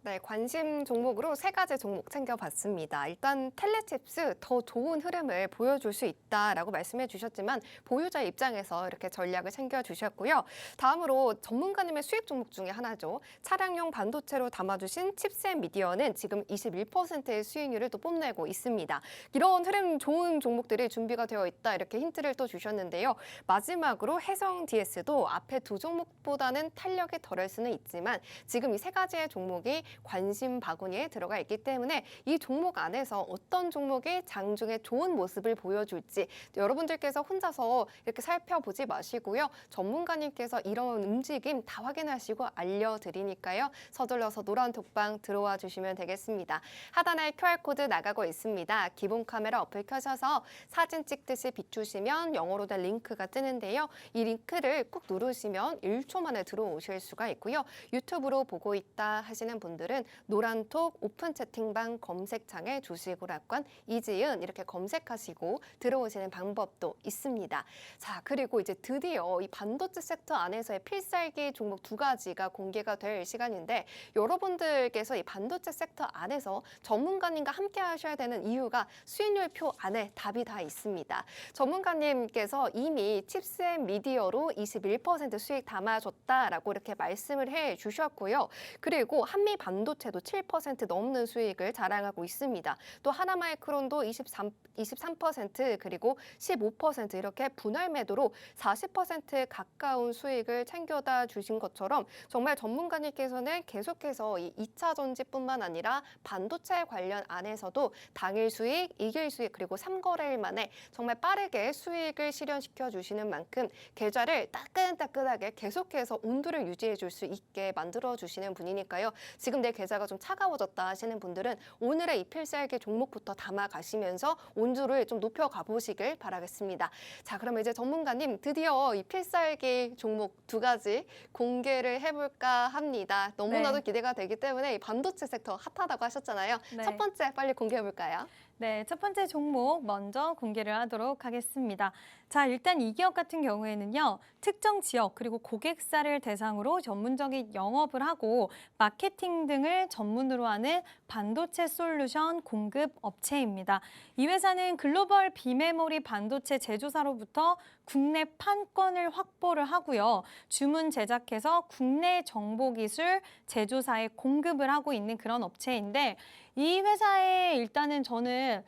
네, 관심 종목으로 세 가지 종목 챙겨봤습니다. 일단 텔레칩스 더 좋은 흐름을 보여줄 수 있다라고 말씀해 주셨지만 보유자 입장에서 이렇게 전략을 챙겨주셨고요. 다음으로 전문가님의 수익 종목 중에 하나죠. 차량용 반도체로 담아주신 칩셋 미디어는 지금 21%의 수익률을 또 뽐내고 있습니다. 이런 흐름 좋은 종목들이 준비가 되어 있다 이렇게 힌트를 또 주셨는데요. 마지막으로 해성 DS도 앞에 두 종목보다는 탄력이 덜할 수는 있지만 지금 이 세 가지의 종목이 관심 바구니에 들어가 있기 때문에 이 종목 안에서 어떤 종목이 장중에 좋은 모습을 보여줄지 여러분들께서 혼자서 이렇게 살펴보지 마시고요. 전문가님께서 이런 움직임 다 확인하시고 알려드리니까요. 서둘러서 노란 톡방 들어와 주시면 되겠습니다. 하단에 QR코드 나가고 있습니다. 기본 카메라 어플 켜셔서 사진 찍듯이 비추시면 영어로 된 링크가 뜨는데요. 이 링크를 꾹 누르시면 1초 만에 들어오실 수가 있고요. 유튜브로 보고 있다 하시는 분들 분들은 노란톡 오픈 채팅방 검색창에 주식오락관 이지은 이렇게 검색하시고 들어오시는 방법도 있습니다. 자, 그리고 이제 드디어 이 반도체 섹터 안에서의 필살기 종목 두 가지가 공개가 될 시간인데 여러분들께서 이 반도체 섹터 안에서 전문가님과 함께 하셔야 되는 이유가 수익률표 안에 답이 다 있습니다. 전문가님께서 이미 칩스 앤 미디어로 21% 수익 담아줬다라고 이렇게 말씀을 해 주셨고요. 그리고 한미 반도체도 7% 넘는 수익을 자랑하고 있습니다. 또 하나마이크론도 23% 그리고 15% 이렇게 분할 매도로 40% 가까운 수익을 챙겨다 주신 것처럼 정말 전문가님께서는 계속해서 이 2차 전지뿐만 아니라 반도체 관련 안에서도 당일 수익, 이길 수익 그리고 3거래일 만에 정말 빠르게 수익을 실현시켜 주시는 만큼 계좌를 따끈따끈하게 계속해서 온도를 유지해 줄 수 있게 만들어 주시는 분이니까요. 지금 내 계좌가 좀 차가워졌다 하시는 분들은 오늘의 이 필살기 종목부터 담아 가시면서 온도를 좀 높여 가보시길 바라겠습니다. 자, 그러면 이제 전문가님 드디어 이 필살기 종목 두 가지 공개를 해볼까 합니다. 너무나도 네. 기대가 되기 때문에 이 반도체 섹터 핫하다고 하셨잖아요. 네. 첫 번째 빨리 공개해볼까요? 네, 첫 번째 종목 먼저 공개를 하도록 하겠습니다. 자, 일단 이 기업 같은 경우에는요, 특정 지역 그리고 고객사를 대상으로 전문적인 영업을 하고 마케팅 등을 전문으로 하는 반도체 솔루션 공급 업체입니다. 이 회사는 글로벌 비메모리 반도체 제조사로부터 국내 판권을 확보를 하고요. 주문 제작해서 국내 정보기술 제조사에 공급을 하고 있는 그런 업체인데 이 회사에 일단은 저는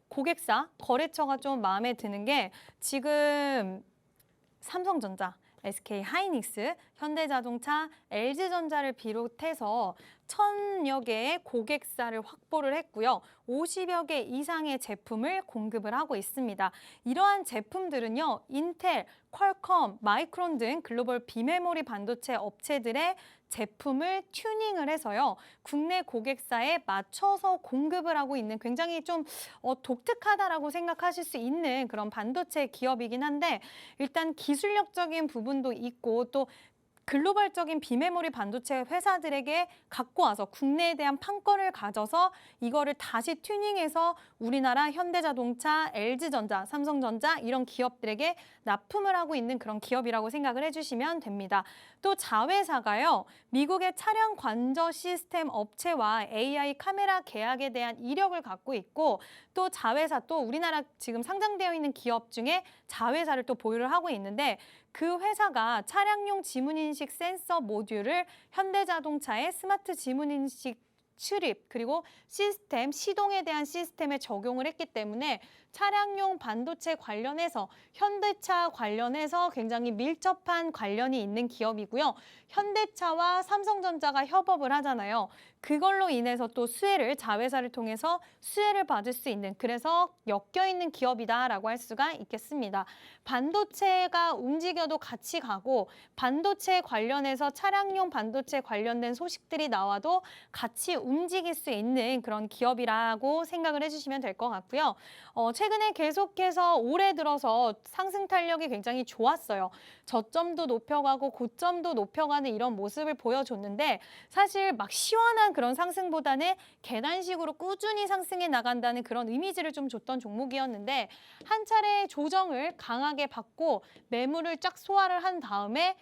고객사, 거래처가 좀 마음에 드는 게 지금 삼성전자, SK하이닉스, 현대자동차, LG전자를 비롯해서 1000여 개의 고객사를 확보를 했고요. 50여 개 이상의 제품을 공급을 하고 있습니다. 이러한 제품들은요, 인텔, 퀄컴, 마이크론 등 글로벌 비메모리 반도체 업체들의 제품을 튜닝을 해서요, 국내 고객사에 맞춰서 공급을 하고 있는 굉장히 좀 독특하다라고 생각하실 수 있는 그런 반도체 기업이긴 한데 일단 기술력적인 부분도 있고 또 글로벌적인 비메모리 반도체 회사들에게 갖고 와서 국내에 대한 판권을 가져서 이거를 다시 튜닝해서 우리나라 현대자동차, LG전자, 삼성전자 이런 기업들에게 납품을 하고 있는 그런 기업이라고 생각을 해주시면 됩니다. 또 자회사가요, 미국의 차량 관저 시스템 업체와 AI 카메라 계약에 대한 이력을 갖고 있고 또 자회사 또 우리나라 지금 상장되어 있는 기업 중에 자회사를 또 보유를 하고 있는데 그 회사가 차량용 지문인식 센서 모듈을 현대자동차의 스마트 지문인식 출입 그리고 시스템, 시동에 대한 시스템에 적용을 했기 때문에 차량용 반도체 관련해서 현대차 관련해서 굉장히 밀접한 관련이 있는 기업이고요. 현대차와 삼성전자가 협업을 하잖아요. 그걸로 인해서 또 수혜를 자회사를 통해서 수혜를 받을 수 있는 그래서 엮여있는 기업이다라고 할 수가 있겠습니다. 반도체가 움직여도 같이 가고 반도체 관련해서 차량용 반도체 관련된 소식들이 나와도 같이 움직일 수 있는 그런 기업이라고 생각을 해주시면 될 것 같고요. 최근에 계속해서 올해 들어서 상승 탄력이 굉장히 좋았어요. 저점도 높여가고 고점도 높여가는 이런 모습을 보여줬는데 사실 막 시원한 그런 상승보다는 계단식으로 꾸준히 상승해 나간다는 그런 이미지를 좀 줬던 종목이었는데 한 차례 조정을 강하게 받고 매물을 쫙 소화를 한 다음에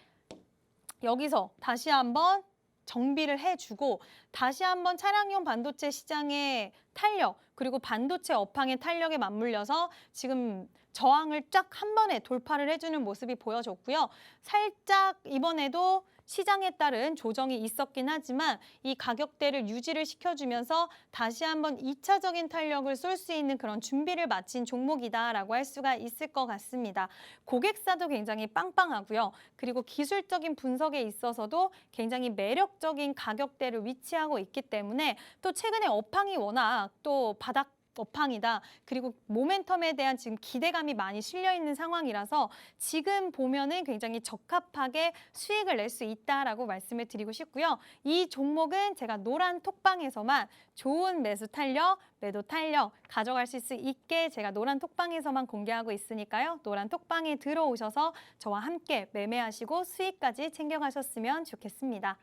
여기서 다시 한번 정비를 해주고 다시 한번 차량용 반도체 시장의 탄력 그리고 반도체 업황의 탄력에 맞물려서 지금 저항을 쫙 한 번에 돌파를 해주는 모습이 보여졌고요. 살짝 이번에도 시장에 따른 조정이 있었긴 하지만 이 가격대를 유지를 시켜주면서 다시 한번 2차적인 탄력을 쏠 수 있는 그런 준비를 마친 종목이다라고 할 수가 있을 것 같습니다. 고객사도 굉장히 빵빵하고요. 그리고 기술적인 분석에 있어서도 굉장히 매력적인 가격대를 위치하고 있기 때문에 또 최근에 업황이 워낙 또 바닥 업황이다. 그리고 모멘텀에 대한 지금 기대감이 많이 실려 있는 상황이라서 지금 보면은 굉장히 적합하게 수익을 낼 수 있다라고 말씀을 드리고 싶고요. 이 종목은 제가 노란 톡방에서만 좋은 매수 탄력, 매도 탄력 가져가실 수 있게 제가 노란 톡방에서만 공개하고 있으니까요. 노란 톡방에 들어오셔서 저와 함께 매매하시고 수익까지 챙겨가셨으면 좋겠습니다.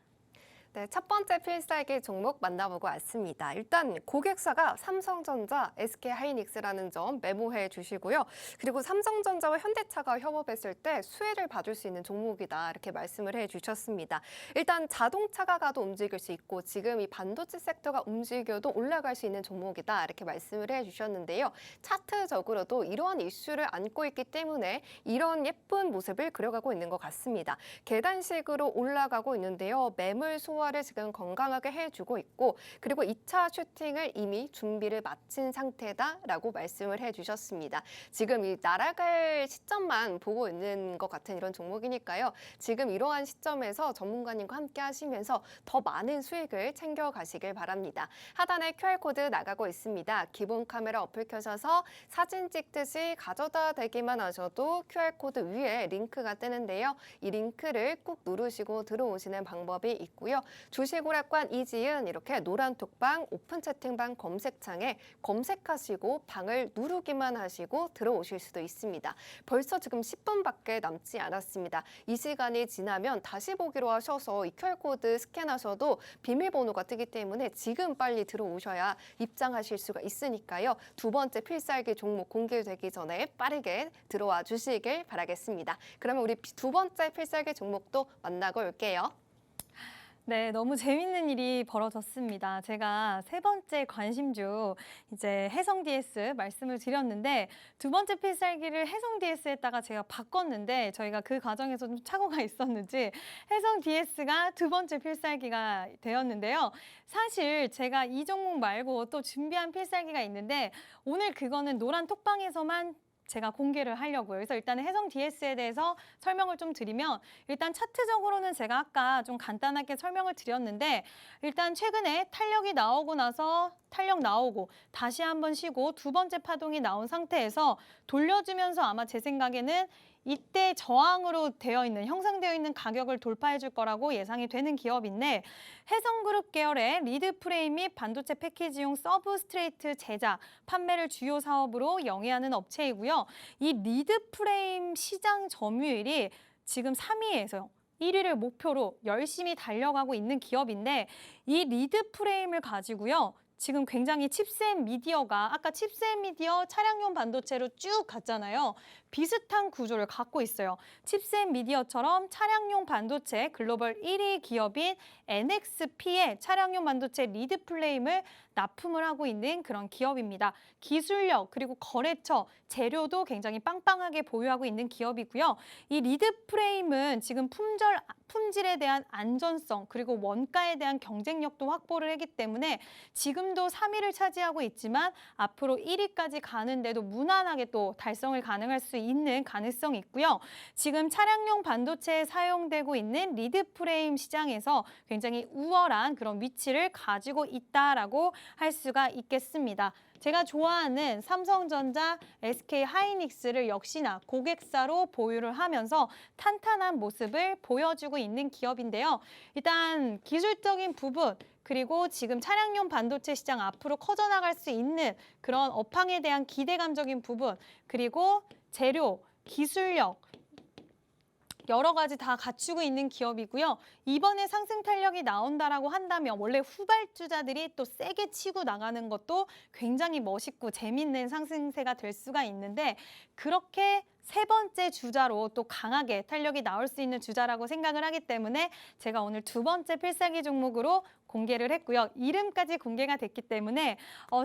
네, 첫 번째 필살기 종목 만나보고 왔습니다. 일단 고객사가 삼성전자, SK하이닉스라는 점 메모해 주시고요. 그리고 삼성전자와 현대차가 협업했을 때 수혜를 받을 수 있는 종목이다 이렇게 말씀을 해 주셨습니다. 일단 자동차가 가도 움직일 수 있고 지금 이 반도체 섹터가 움직여도 올라갈 수 있는 종목이다 이렇게 말씀을 해 주셨는데요. 차트적으로도 이러한 이슈를 안고 있기 때문에 이런 예쁜 모습을 그려가고 있는 것 같습니다. 계단식으로 올라가고 있는데요. 매물 소화를 지금 건강하게 해주고 있고 그리고 2차 슈팅을 이미 준비를 마친 상태다라고 말씀을 해주셨습니다. 지금 이 날아갈 시점만 보고 있는 것 같은 이런 종목이니까요. 지금 이러한 시점에서 전문가님과 함께 하시면서 더 많은 수익을 챙겨가시길 바랍니다. 하단에 QR코드 나가고 있습니다. 기본 카메라 어플 켜셔서 사진 찍듯이 가져다 대기만 하셔도 QR코드 위에 링크가 뜨는데요. 이 링크를 꾹 누르시고 들어오시는 방법이 있고요. 주식오락관 이지은 이렇게 노란 톡방 오픈 채팅방 검색창에 검색하시고 방을 누르기만 하시고 들어오실 수도 있습니다. 벌써 지금 10분밖에 남지 않았습니다. 이 시간이 지나면 다시 보기로 하셔서 이 QR코드 스캔하셔도 비밀번호가 뜨기 때문에 지금 빨리 들어오셔야 입장하실 수가 있으니까요. 두 번째 필살기 종목 공개되기 전에 빠르게 들어와 주시길 바라겠습니다. 그러면 우리 두 번째 필살기 종목도 만나고 올게요. 네, 너무 재밌는 일이 벌어졌습니다. 제가 세 번째 관심주 이제 해성 DS 말씀을 드렸는데 두 번째 필살기를 해성 DS에다가 제가 바꿨는데 저희가 그 과정에서 좀 착오가 있었는지 해성 DS가 두 번째 필살기가 되었는데요. 사실 제가 이 종목 말고 또 준비한 필살기가 있는데 오늘 그거는 노란 톡방에서만 제가 공개를 하려고요. 그래서 일단 해성 DS에 대해서 설명을 좀 드리면 일단 차트적으로는 제가 아까 좀 간단하게 설명을 드렸는데 일단 최근에 탄력이 나오고 나서 탄력 나오고 다시 한번 쉬고 두 번째 파동이 나온 상태에서 돌려주면서 아마 제 생각에는 이때 저항으로 되어 있는 형성되어 있는 가격을 돌파해 줄 거라고 예상이 되는 기업인데 해성그룹 계열의 리드 프레임 및 반도체 패키지용 서브스트레이트 제작, 판매를 주요 사업으로 영위하는 업체이고요. 이 리드 프레임 시장 점유율이 지금 3위에서 1위를 목표로 열심히 달려가고 있는 기업인데 이 리드 프레임을 가지고요. 지금 굉장히 칩셋 미디어가 아까 칩셋 미디어 차량용 반도체로 쭉 갔잖아요. 비슷한 구조를 갖고 있어요. 칩셋 미디어처럼 차량용 반도체 글로벌 1위 기업인 NXP의 차량용 반도체 리드 프레임을 납품을 하고 있는 그런 기업입니다. 기술력 그리고 거래처, 재료도 굉장히 빵빵하게 보유하고 있는 기업이고요. 이 리드 프레임은 지금 품질에 대한 안전성 그리고 원가에 대한 경쟁력도 확보를 했기 때문에 지금도 3위를 차지하고 있지만 앞으로 1위까지 가는데도 무난하게 또 달성을 가능할 수 있는 가능성이 있고요. 지금 차량용 반도체에 사용되고 있는 리드 프레임 시장에서 굉장히 우월한 그런 위치를 가지고 있다라고 할 수가 있겠습니다. 제가 좋아하는 삼성전자, SK하이닉스를 역시나 고객사로 보유를 하면서 탄탄한 모습을 보여주고 있는 기업인데요. 일단 기술적인 부분 그리고 지금 차량용 반도체 시장 앞으로 커져나갈 수 있는 그런 업황에 대한 기대감적인 부분 그리고 재료, 기술력 여러 가지 다 갖추고 있는 기업이고요. 이번에 상승 탄력이 나온다라고 한다면 원래 후발주자들이 또 세게 치고 나가는 것도 굉장히 멋있고 재밌는 상승세가 될 수가 있는데 그렇게 세 번째 주자로 또 강하게 탄력이 나올 수 있는 주자라고 생각을 하기 때문에 제가 오늘 두 번째 필살기 종목으로 공개를 했고요. 이름까지 공개가 됐기 때문에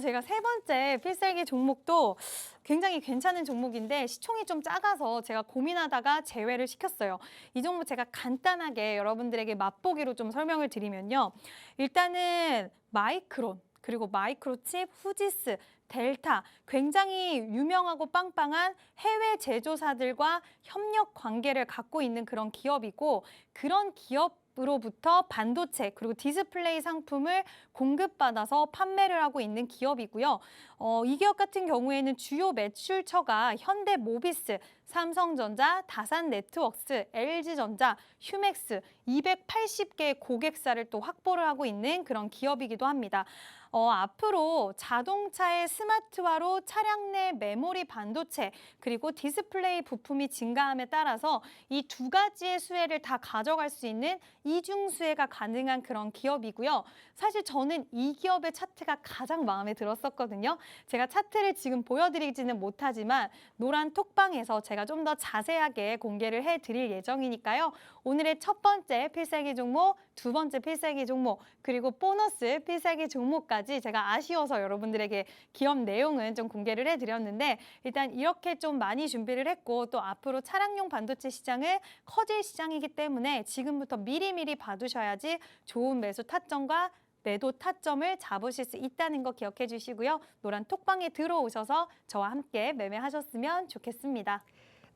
제가 세 번째 필살기 종목도 굉장히 괜찮은 종목인데 시총이 좀 작아서 제가 고민하다가 제외를 시켰어요. 이 종목 제가 간단하게 여러분들에게 맛보기로 좀 설명을 드리면요. 일단은 마이크론, 그리고 마이크로칩, 후지스, 델타 굉장히 유명하고 빵빵한 해외 제조사들과 협력 관계를 갖고 있는 그런 기업이고 그런 기업으로부터 반도체 그리고 디스플레이 상품을 공급받아서 판매를 하고 있는 기업이고요. 이 기업 같은 경우에는 주요 매출처가 현대모비스, 삼성전자, 다산네트워크스, LG전자, 휴맥스 280개의 고객사를 또 확보를 하고 있는 그런 기업이기도 합니다. 앞으로 자동차의 스마트화로 차량 내 메모리 반도체 그리고 디스플레이 부품이 증가함에 따라서 이 두 가지의 수혜를 다 가져갈 수 있는 이중 수혜가 가능한 그런 기업이고요. 사실 저는 이 기업의 차트가 가장 마음에 들었었거든요. 제가 차트를 지금 보여드리지는 못하지만 노란 톡방에서 제가 좀 더 자세하게 공개를 해드릴 예정이니까요. 오늘의 첫 번째 필살기 종목, 두 번째 필살기 종목, 그리고 보너스 필살기 종목까지 제가 아쉬워서 여러분들에게 기업 내용은 좀 공개를 해드렸는데 일단 이렇게 좀 많이 준비를 했고 또 앞으로 차량용 반도체 시장은 커질 시장이기 때문에 지금부터 미리미리 봐두셔야지 좋은 매수 타점과 매도 타점을 잡으실 수 있다는 거 기억해 주시고요. 노란 톡방에 들어오셔서 저와 함께 매매하셨으면 좋겠습니다.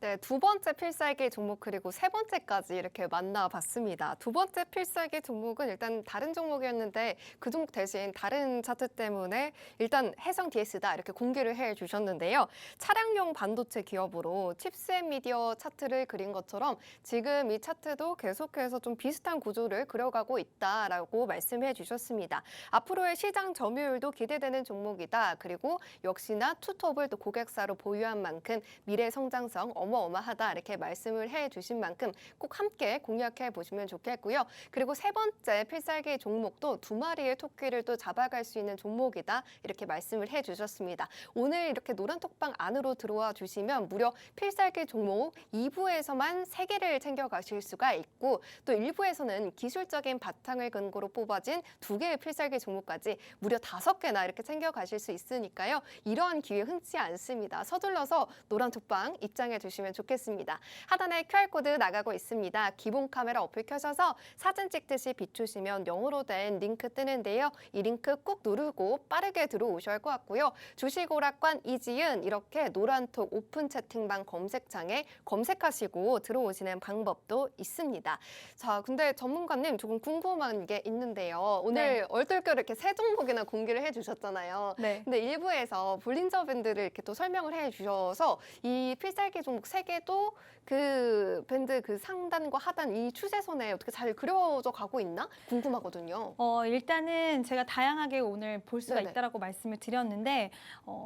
네, 두 번째 필살기 종목 그리고 세 번째까지 이렇게 만나봤습니다. 두 번째 필살기 종목은 일단 다른 종목이었는데 그 종목 대신 다른 차트 때문에 일단 해성 DS다 이렇게 공개를 해주셨는데요. 차량용 반도체 기업으로 칩스앤미디어 차트를 그린 것처럼 지금 이 차트도 계속해서 좀 비슷한 구조를 그려가고 있다라고 말씀해 주셨습니다. 앞으로의 시장 점유율도 기대되는 종목이다. 그리고 역시나 투톱을 또 고객사로 보유한 만큼 미래 성장성 어마어마하다 이렇게 말씀을 해주신 만큼 꼭 함께 공략해 보시면 좋겠고요. 그리고 세 번째 필살기 종목도 두 마리의 토끼를 또 잡아갈 수 있는 종목이다 이렇게 말씀을 해주셨습니다. 오늘 이렇게 노란 톡방 안으로 들어와 주시면 무려 필살기 종목 2부에서만 3개를 챙겨가실 수가 있고 또 1부에서는 기술적인 바탕을 근거로 뽑아진 2개의 필살기 종목까지 무려 5개나 이렇게 챙겨가실 수 있으니까요. 이러한 기회 흔치 않습니다. 서둘러서 노란 톡방 입장해 주시면 좋겠습니다. 하단에 QR코드 나가고 있습니다. 기본 카메라 어플 켜셔서 사진 찍듯이 비추시면 영어로 된 링크 뜨는데요. 이 링크 꾹 누르고 빠르게 들어오셔야 할 것 같고요. 주식오락관 이지은 이렇게 노란톡 오픈 채팅방 검색창에 검색하시고 들어오시는 방법도 있습니다. 자, 근데 전문가님 조금 궁금한 게 있는데요. 오늘 얼떨결에 이렇게 세 종목이나 공개를 해주셨잖아요. 네. 근데 일부에서 볼린저 밴드를 이렇게 또 설명을 해주셔서 이 필살기 종목 세 개도 그 밴드 그 상단과 하단 이 추세선에 어떻게 잘 그려져 가고 있나 궁금하거든요. 일단은 제가 다양하게 오늘 볼 수가 네네. 있다라고 말씀을 드렸는데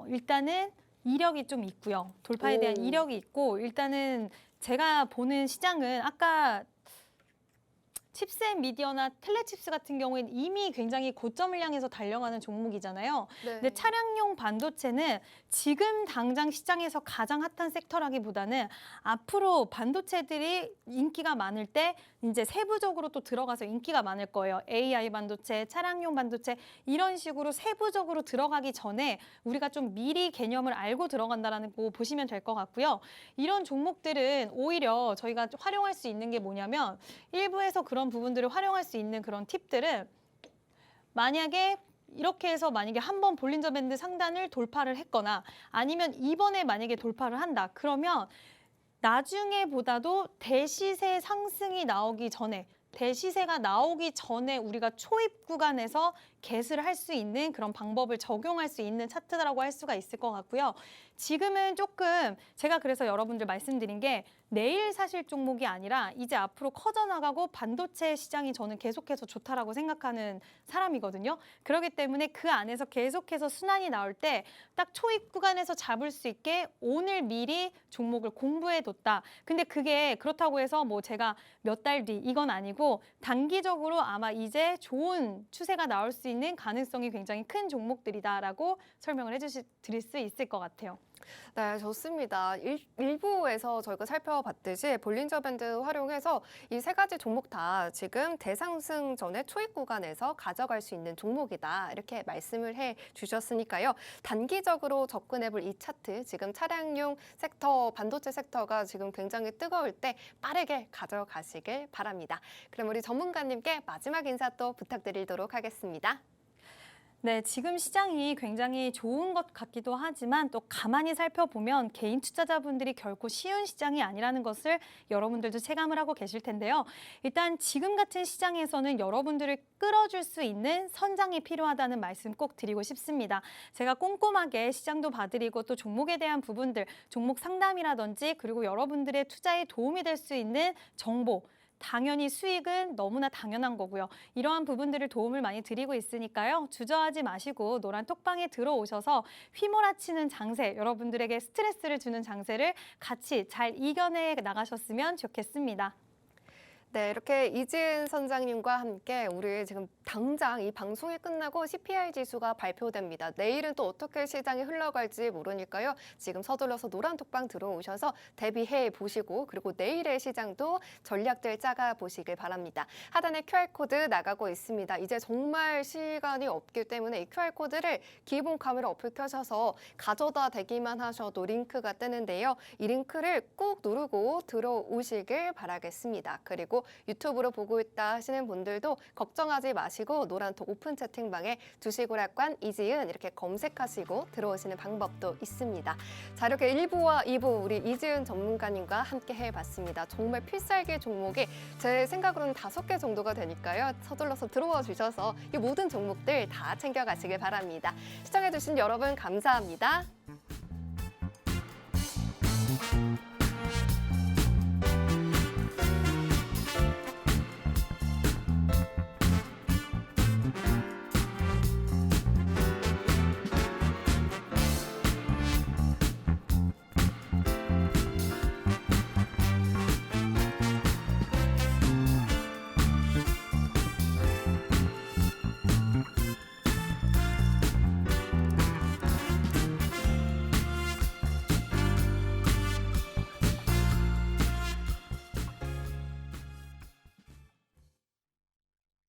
일단은 이력이 좀 있고요. 돌파에 대한 오. 이력이 있고 일단은 제가 보는 시장은 아까 칩스앤미디어나 텔레칩스 같은 경우에는 이미 굉장히 고점을 향해서 달려가는 종목이잖아요. 네. 근데 차량용 반도체는 지금 당장 시장에서 가장 핫한 섹터라기보다는 앞으로 반도체들이 인기가 많을 때 이제 세부적으로 또 들어가서 인기가 많을 거예요. AI 반도체, 차량용 반도체 이런 식으로 세부적으로 들어가기 전에 우리가 좀 미리 개념을 알고 들어간다라는 거 보시면 될 것 같고요. 이런 종목들은 오히려 저희가 활용할 수 있는 게 뭐냐면 일부에서 그런 부분들을 활용할 수 있는 그런 팁들은 만약에 이렇게 해서 만약에 한 번 볼린저 밴드 상단을 돌파를 했거나 아니면 이번에 만약에 돌파를 한다. 그러면 나중에보다도 대시세 상승이 나오기 전에 대시세가 나오기 전에 우리가 초입 구간에서 겟을 할 수 있는 그런 방법을 적용할 수 있는 차트라고 할 수가 있을 것 같고요. 지금은 조금 제가 그래서 여러분들 말씀드린 게 내일 사실 종목이 아니라 이제 앞으로 커져나가고 반도체 시장이 저는 계속해서 좋다라고 생각하는 사람이거든요. 그렇기 때문에 그 안에서 계속해서 순환이 나올 때 딱 초입 구간에서 잡을 수 있게 오늘 미리 종목을 공부해뒀다. 근데 그게 그렇다고 해서 뭐 제가 몇 달 뒤 이건 아니고 단기적으로 아마 이제 좋은 추세가 나올 수 있는 가능성이 굉장히 큰 종목들이다라고 설명을 드릴 수 있을 것 같아요. 네, 좋습니다. 일부에서 저희가 살펴봤듯이 볼린저 밴드 활용해서 이 세 가지 종목 다 지금 대상승 전에 초입 구간에서 가져갈 수 있는 종목이다. 이렇게 말씀을 해 주셨으니까요. 단기적으로 접근해 볼 이 차트, 지금 차량용 섹터, 반도체 섹터가 지금 굉장히 뜨거울 때 빠르게 가져가시길 바랍니다. 그럼 우리 전문가님께 마지막 인사 또 부탁드리도록 하겠습니다. 네, 지금 시장이 굉장히 좋은 것 같기도 하지만 또 가만히 살펴보면 개인 투자자분들이 결코 쉬운 시장이 아니라는 것을 여러분들도 체감을 하고 계실 텐데요. 일단 지금 같은 시장에서는 여러분들을 끌어줄 수 있는 선장이 필요하다는 말씀 꼭 드리고 싶습니다. 제가 꼼꼼하게 시장도 봐드리고 또 종목에 대한 부분들, 종목 상담이라든지 그리고 여러분들의 투자에 도움이 될 수 있는 정보, 당연히 수익은 너무나 당연한 거고요. 이러한 부분들을 도움을 많이 드리고 있으니까요. 주저하지 마시고 노란 톡방에 들어오셔서 휘몰아치는 장세, 여러분들에게 스트레스를 주는 장세를 같이 잘 이겨내 나가셨으면 좋겠습니다. 네, 이렇게 이지은 선장님과 함께 우리 지금 당장 이 방송이 끝나고 CPI 지수가 발표됩니다. 내일은 또 어떻게 시장이 흘러갈지 모르니까요. 지금 서둘러서 노란 톡방 들어오셔서 대비해 보시고 그리고 내일의 시장도 전략들 짜가 보시길 바랍니다. 하단에 QR코드 나가고 있습니다. 이제 정말 시간이 없기 때문에 이 QR코드를 기본 카메라 어플 켜셔서 가져다 대기만 하셔도 링크가 뜨는데요. 이 링크를 꾹 누르고 들어오시길 바라겠습니다. 그리고 유튜브로 보고 있다 하시는 분들도 걱정하지 마시고 노란톡 오픈 채팅방에 주식오락관 이지은 이렇게 검색하시고 들어오시는 방법도 있습니다. 자, 이렇게 1부와 2부 우리 이지은 전문가님과 함께 해봤습니다. 정말 필살기 종목이 제 생각으로는 5개 정도가 되니까요. 서둘러서 들어와 주셔서 이 모든 종목들 다 챙겨가시길 바랍니다. 시청해주신 여러분 감사합니다.